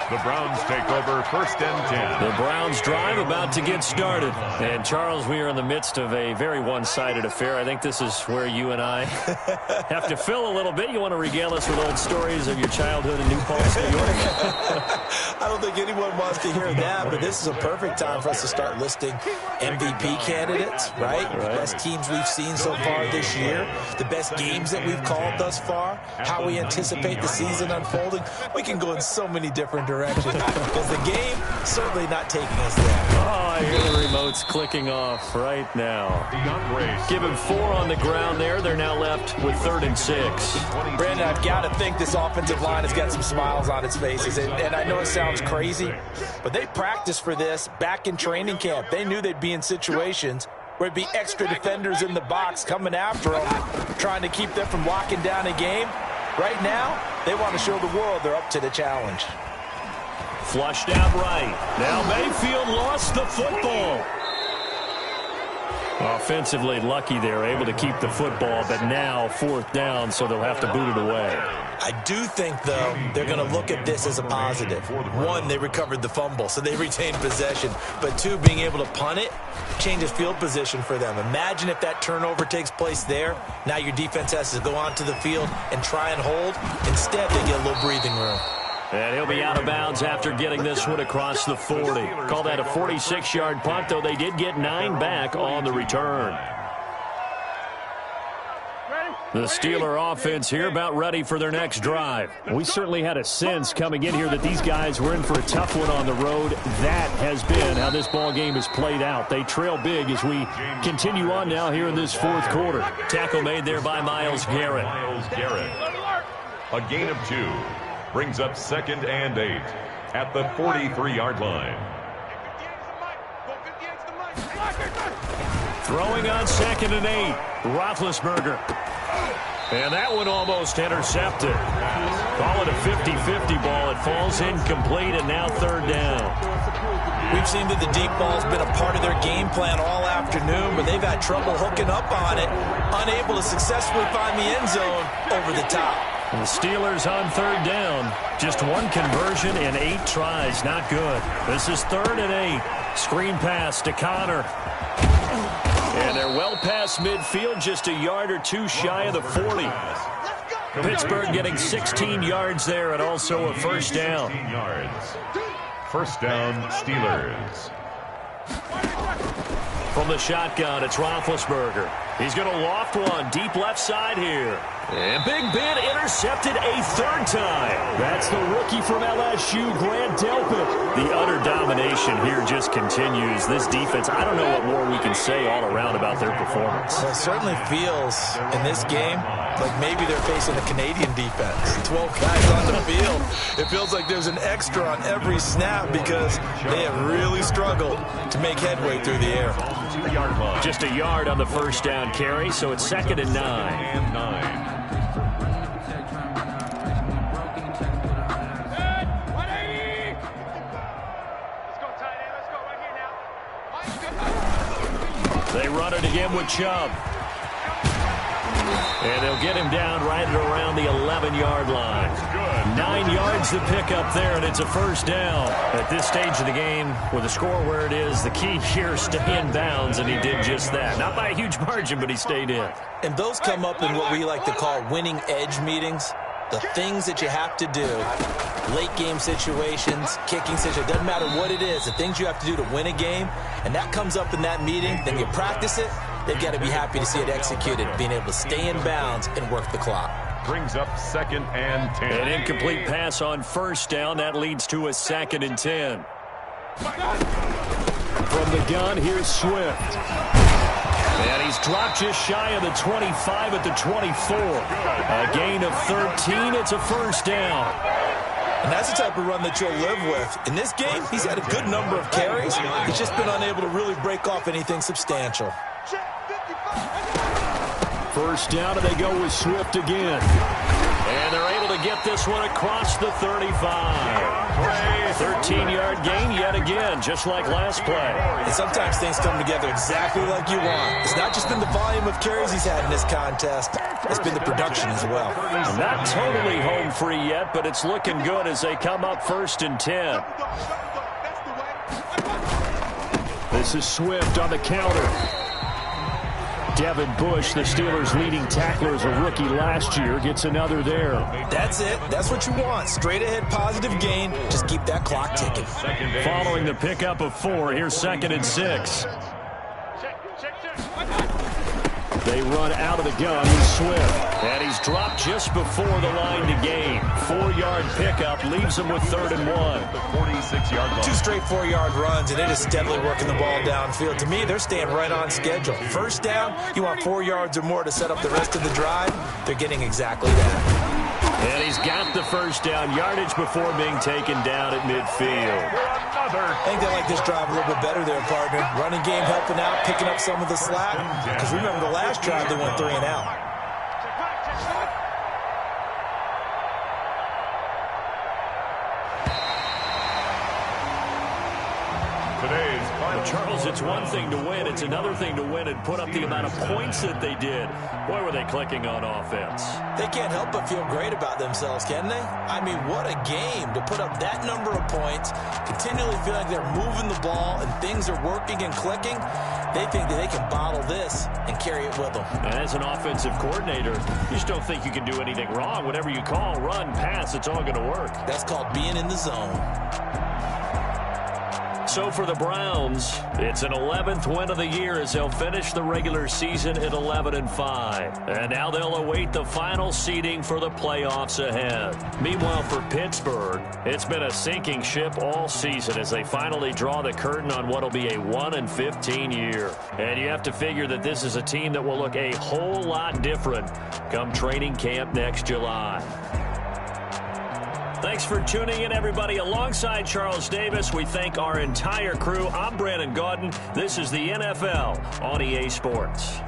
The Browns take over 1st and 10. The Browns drive about to get started. And, Charles, we are in the midst of a very one-sided affair. I think this is where you and I have to fill a little bit. You want to regale us with old stories of your childhood in New Paltz, New York? I don't think anyone wants to hear that, but this is a perfect time for us to start listing MVP candidates, right? The best teams we've seen so far this year, the best games that we've called thus far, how we anticipate the season unfolding. We can go in so many different directions because the game certainly not taking us there. Oh, I hear the remotes clicking off right now. Give him 4 on the ground there. They're now left with 3rd and 6. Brandon, I've got to think this offensive line has got some smiles on its faces. And I know it sounds crazy, but they practiced for this back in training camp. They knew they'd be in situations where it'd be extra defenders in the box coming after them, trying to keep them from locking down a game. Right now, they want to show the world they're up to the challenge. Flushed out right. Now Mayfield lost the football. Offensively lucky they're able to keep the football, but now 4th down, so they'll have to boot it away. I do think, though, they're going to look at this as a positive. One, they recovered the fumble, so they retained possession. But two, being able to punt it changes field position for them. Imagine if that turnover takes place there. Now your defense has to go onto the field and try and hold. Instead, they get a little breathing room. And he'll be out of bounds after getting this one across the 40. Call that a 46-yard punt, though they did get 9 back on the return. The Steeler offense here about ready for their next drive. We certainly had a sense coming in here that these guys were in for a tough one on the road. That has been how this ball game has played out. They trail big as we continue on now here in this fourth quarter. Tackle made there by Myles Garrett. A gain of 2 brings up 2nd and 8 at the 43-yard line. Throwing on 2nd and 8, Roethlisberger. And that one almost intercepted. Call it a 50-50 ball. It falls incomplete, and now 3rd down. We've seen that the deep ball's been a part of their game plan all afternoon, but they've had trouble hooking up on it, unable to successfully find the end zone over the top. And the Steelers on 3rd down. Just 1 conversion and 8 tries. Not good. This is 3rd and 8. Screen pass to Connor. And they're well past midfield, just a yard or 2 shy of the 40. Pittsburgh getting 16 yards there and also a 1st down. 16 yards. 1st down, Steelers. From the shotgun, it's Roethlisberger. He's going to loft one deep left side here. And Big Ben intercepted a 3rd time. That's the rookie from LSU, Grant Delpit. The utter domination here just continues. This defense, I don't know what more we can say all around about their performance. Well, it certainly feels in this game like maybe they're facing a Canadian defense. 12 guys on the field. It feels like there's an extra on every snap because they have really struggled to make headway through the air. Just a yard on the 1st down carry, so it's 2nd and 9. They run it again with Chubb. And they'll get him down right at around the 11-yard line. 9 yards to pick up there, and it's a 1st down. At this stage of the game, with the score where it is, the key here is stay in bounds, and he did just that. Not by a huge margin, but he stayed in. And those come up in what we like to call winning edge meetings. The things that you have to do, late game situations, kicking situations, doesn't matter what it is, the things you have to do to win a game, and that comes up in that meeting, then you practice it, they've got to be happy to see it executed, being able to stay in bounds and work the clock. Brings up 2nd and 10. An incomplete pass on 1st down. That leads to a 2nd and 10. From the gun, here's Swift. And he's dropped just shy of the 25 at the 24. A gain of 13. It's a 1st down. And that's the type of run that you'll live with. In this game, he's had a good number of carries. He's just been unable to really break off anything substantial. 1st down, and they go with Swift again. And they're able to get this one across the 35. 13-yard gain yet again, just like last play. And sometimes things come together exactly like you want. It's not just been the volume of carries he's had in this contest. It's been the production as well. Not totally home free yet, but it's looking good as they come up 1st and 10. This is Swift on the counter. Devin Bush, the Steelers' leading tackler as a rookie last year, gets another there. That's it. That's what you want. Straight ahead, positive gain. Just keep that clock ticking. Following the pickup of 4, here's 2nd and 6. They run out of the gun with Swift. And he's dropped just before the line to gain. 4-yard pickup leaves him with 3rd and 1. 46-yard line. 2 straight 4-yard runs, and it is steadily working the ball downfield. To me, they're staying right on schedule. 1st down, you want 4 yards or more to set up the rest of the drive. They're getting exactly that. And he's got the 1st down yardage before being taken down at midfield. I think they like this drive a little bit better there, partner. Running game helping out, picking up some of the slack. Because remember, the last drive they went 3 and out. Today's Well, Charles, it's one thing to win. It's another thing to win and put up the amount of points that they did. Boy, were they clicking on offense. They can't help but feel great about themselves, can they? I mean, what a game to put up that number of points, continually feel like they're moving the ball and things are working and clicking. They think that they can bottle this and carry it with them. And as an offensive coordinator, you just don't think you can do anything wrong. Whatever you call, run, pass, it's all going to work. That's called being in the zone. So for the Browns, it's an 11th win of the year as they'll finish the regular season at 11-5. And now they'll await the final seeding for the playoffs ahead. Meanwhile, for Pittsburgh, it's been a sinking ship all season as they finally draw the curtain on what will be a 1-15 year. And you have to figure that this is a team that will look a whole lot different come training camp next July. Thanks for tuning in, everybody. Alongside Charles Davis, we thank our entire crew. I'm Brandon Gaudin. This is the NFL on EA Sports.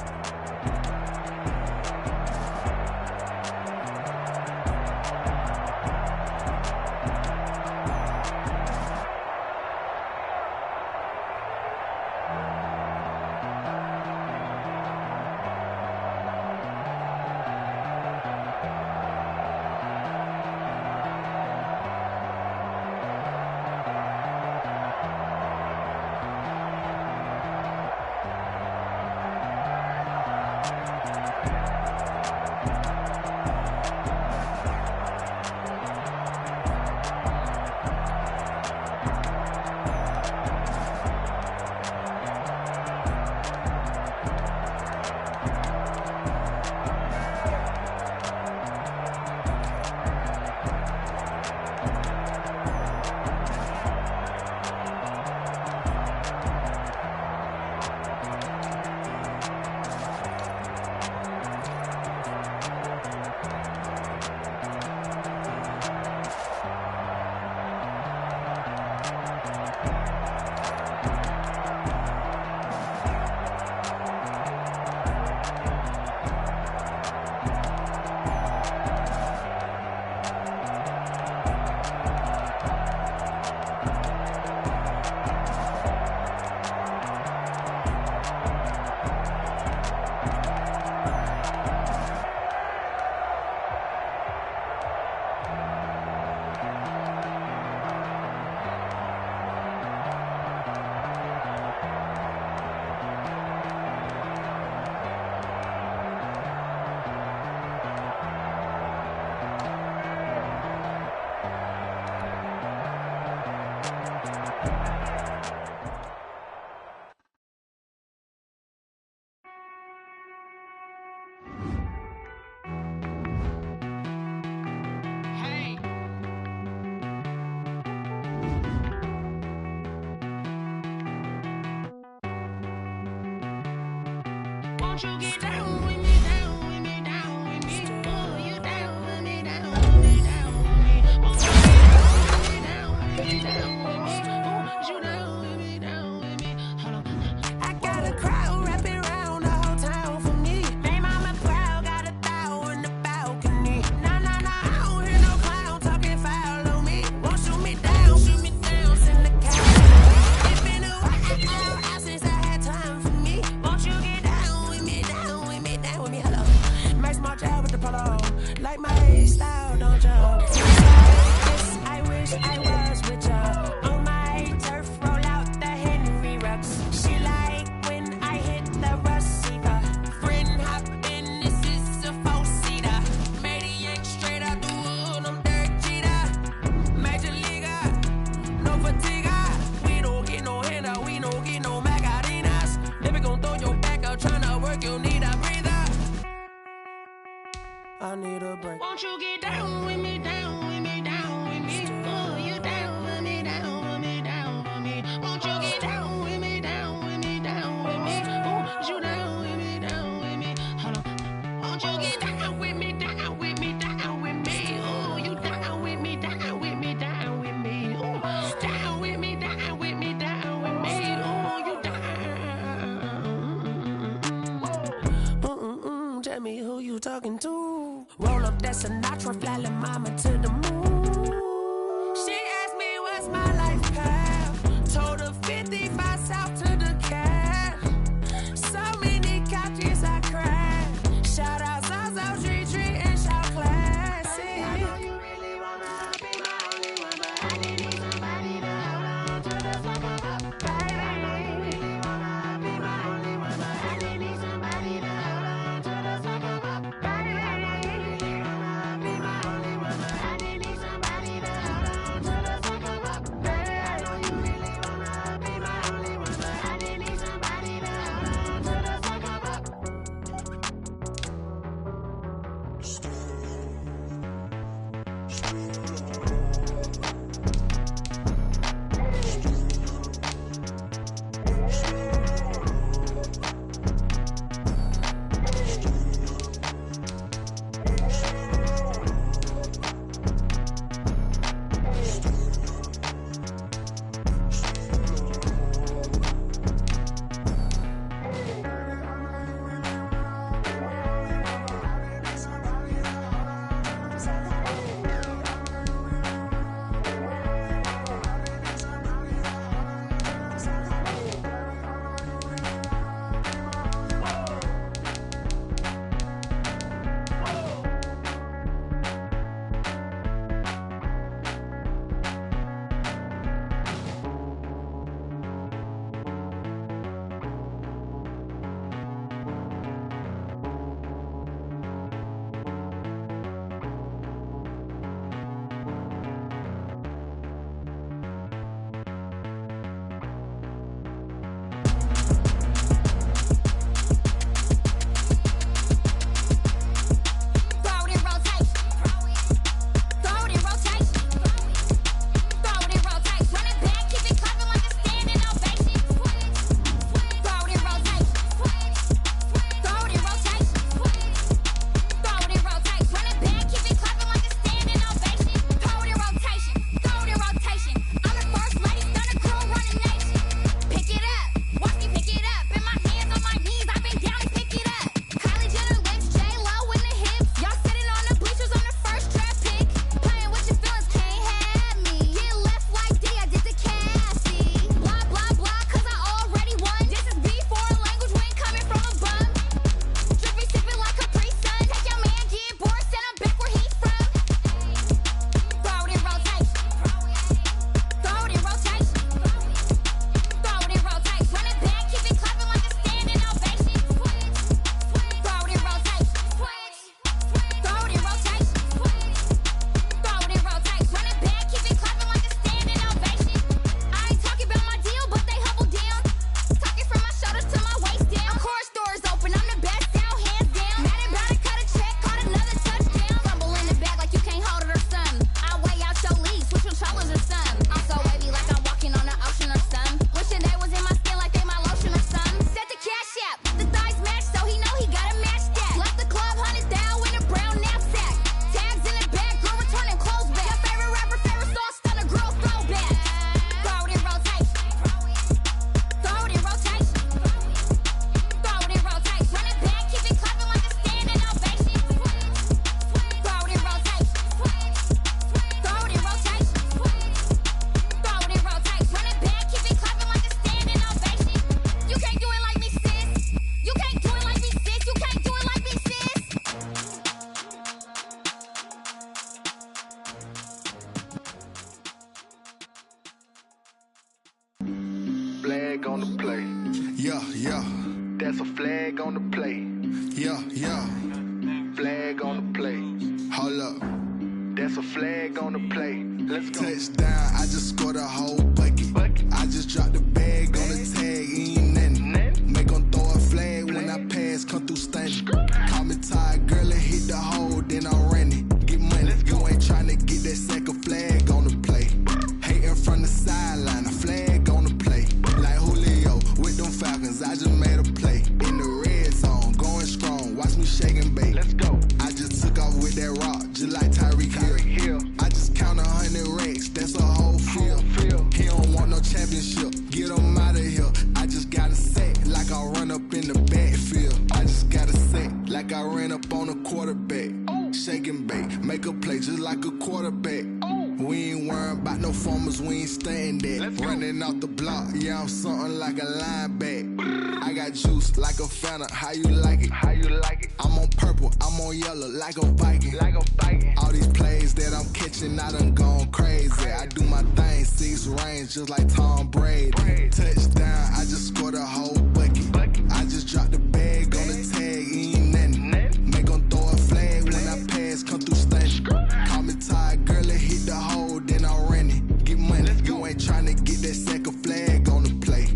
Won't you get down with me, down with me, down with me? Oh, you down with me, down with me, down with me. Won't you get down with me, down with me, down with me? Oh, you down with me, down with me. Hold on. I got a crowd wrapping around the whole town for me. They mama crowd got 1,000 in the balcony. Nah, nah, nah, I don't hear no clown talking foul on me. Won't shoot me down, send the cat. It's been a while since I had time for me. Won't you get down with me, down with me, down with me? Hello. Max March out with the polo. Like my style, don't you? I wish I was with ya. On my turf, roll out the Henry rocks. She like when I hit the receiver. Friend hop in, this is a 4-seater. Maniac straight out the wood, I'm Derek Jeter. Major leaguer, no fatigue. We don't get no handout, we don't get no Macarinas. Never gon' throw your back out, tryna work, you need a breather. I need a break. Won't you get down with me, down with me, down with me? Oh, you down with me, down with me, down with me. Won't you get down with me, down with me, down with me? Oh, you down with me, down with me. Hold on. Won't you get down with me, down with me, down with me? Oh, you down with me, down with me, down with me. Oh, down with me, down with me, down with me. Oh, you down. Tell me who you talking to. Roll up that Sinatra, fly la mama to the moon. She asked me what's my life path. Told her 55 South to flag on the play. Yeah, yeah. That's a flag on the play. Yeah, yeah. Flag on the play. Hold up. That's a flag on the play. Let's go. Touchdown, I just scored a whole bucket. I just dropped the bag on the tag, ain't nothing. Make them throw a flag when I pass, come through stunning. Call me tired, girl, and hit the hole, then I'm running. Get money, you ain't tryna get that second flag on the play. Hating from the sideline, a flag on the play. Like Julio with them Falcons, I just made a play. In the red zone, going strong, watch me shake and bake. Let's go. I just took off with that rock, just like Tyreek Hill. I just count 100 racks, that's a whole field. He don't want no championship, get him out of here. I just got a set, like I run up in the backfield. I just got a set, like I ran up on a quarterback. Shake and bake, make a play just like a quarterback. We ain't worrying about no formers, we ain't staying there. Running off the block, yeah, I'm something like a linebacker. I got juice like a Fanta, how you like it? How you like it? I'm on purple, I'm on yellow, like a Viking. Like a Viking. All these plays that I'm catching, I done gone crazy. I do my thing, 6 range, just like Tom Brady. Touchdown, I just scored a whole bucket. I just dropped the bag on the tag, ain't nothing. Make them throw a flag when I pass, come through stunning. Call me tired, girl, and hit the hole, then I'm running. Get money, you ain't tryna get that second flag on the play.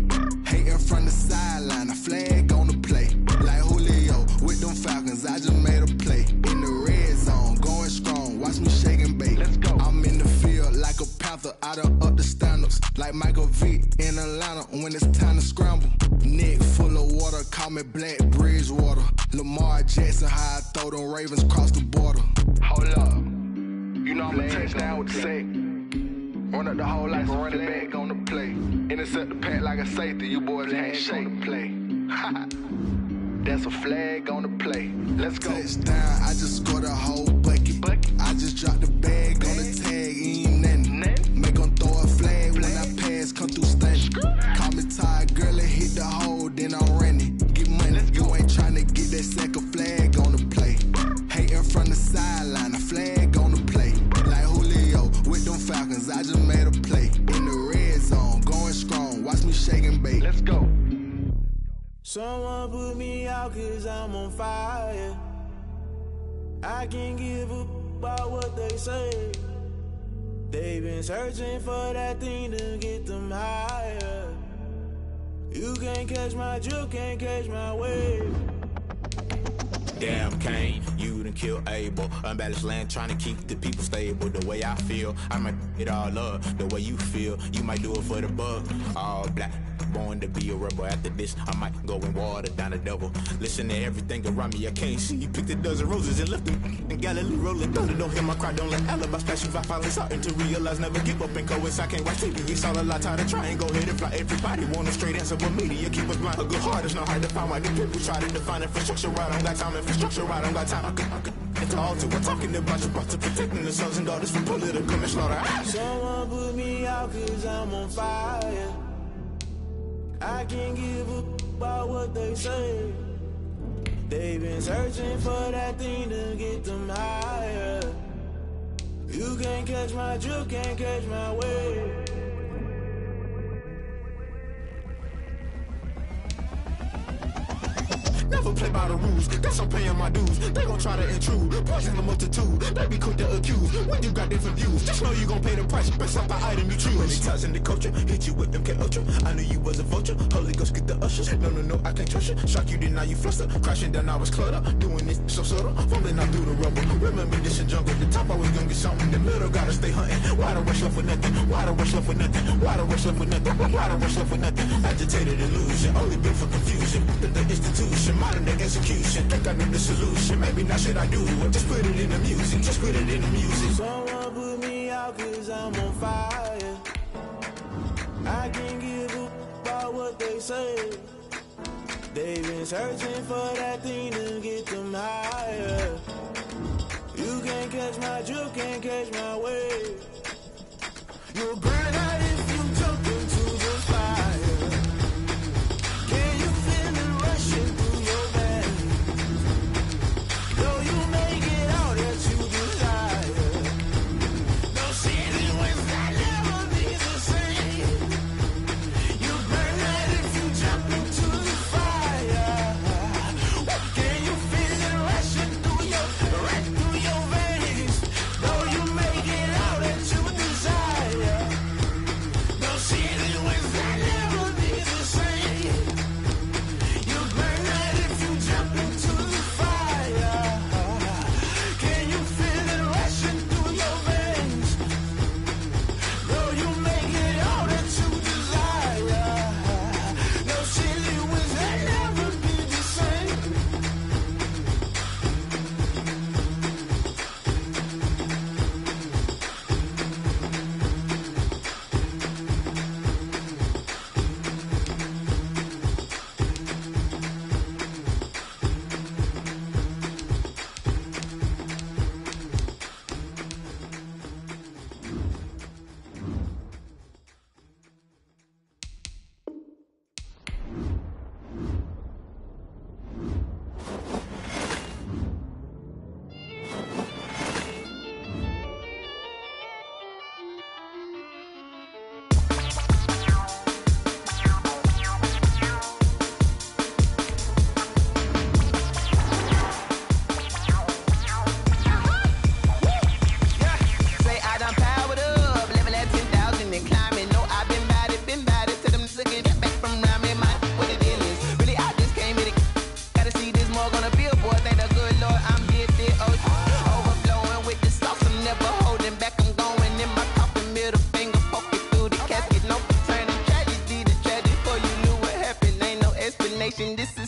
Hating from the sideline, a flag on the play. Like Julio with them Falcons, I just made a play. In the red zone, going strong, watch me shake and bake. Let's go. I'm in the field like a Panther, I done up the standards. Like Michael Vick in Atlanta when it's time to scramble. Neck full of water, call me Black Bridgewater. Lamar Jackson, how I throw them Ravens cross the border. Hold up. You know I'm a touchdown with the sack. Run up the whole like a running back on the play. Intercept the pack like a safety, you boys can't shake the play. That's a flag on the play. Let's go. Touchdown, I just scored a whole bucket. I just dropped the bag on the tag, ain't nothing. Make them throw a flag when I pass, come through stunning. Call me tired, girl, and hit the hole, then I'm running. Get money, you ain't tryna get that second flag on the play. Hating from the sideline, a flag on the play. Like Julio with them Falcons, I just made a play. In the red zone, going strong, watch me shake and bake. Let's go. Someone put me out cause I'm on fire. I can't give up about what they say. They've been searching for that thing to get them higher. You can't catch my drift, can't catch my wave. Damn Kane, you done killed Abel. Unbalanced land trying to keep the people stable. The way I feel, I might it all up. The way you feel, you might do it for the bug. All black, born to be a rebel. After this, I might go and water down the devil. Listen to everything around me, I can't see. You picked a dozen roses and left them in Galilee rolling thunder. Don't hear my cry, don't let alibis flash. If I finally starting to realize, never give up and coincide. I can't watch TV, we saw a lot, tired of trying. Go ahead and fly. Everybody want a straight answer, but media keep us blind. A good heart is not hard to find. Why the people try to define infrastructure right? I don't got time, infrastructure right, I don't got time. I could it's all to we're talking about to protecting the sons and daughters from political and slaughter. Someone put me out cause I'm on fire. I can't give up about what they say. They've been searching for that thing to get them higher. You can't catch my drift, can't catch my wave. Never play by the rules, guess I'm paying my dues. They gon' try to intrude, poison the multitude. They be quick to accuse, when you got different views. Just know you gon' pay the price, based off the item you choose. Many times in the culture, hit you with them K-Ultra. I knew you was a vulture, Holy Ghost get the ushers. No, I can't trust you. Shock you, then now you fluster. Crashing down, I was cluttered. Doing this so subtle, fumbling out through the rubble. Remember this a jungle, the top always gonna get something. In the middle, gotta stay hunting. Why the rush left with nothing? Why the rush left with nothing? Why the rush left with nothing? Why the rush left with nothing? Agitated illusion, only built for confusion. The institution, modern day execution. Think I know the solution. Maybe now should I do it? Just put it in the music. Just put it in the music. Someone put me out cause I'm on fire. I can't give up about what they say. They've been searching for that thing to get them higher. You can't catch my drift, can't catch my wave. You'll burn out if you jump into the fire. Can you feel it rushing through your veins? Though you make it all that you desire. No city was that never be the same. You burn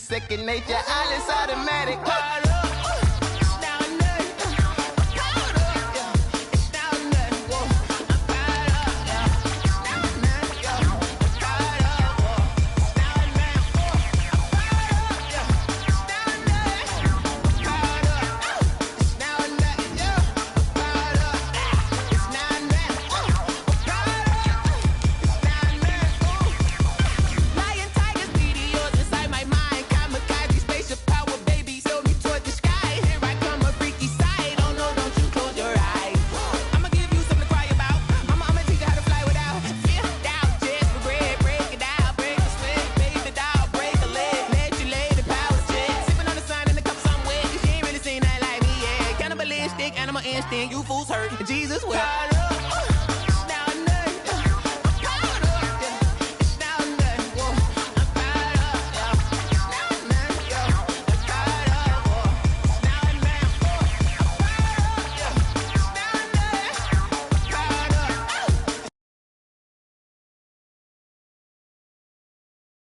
second nature. All is automatic. Caught up. Animal instinct, you fools hurt. Jesus, well.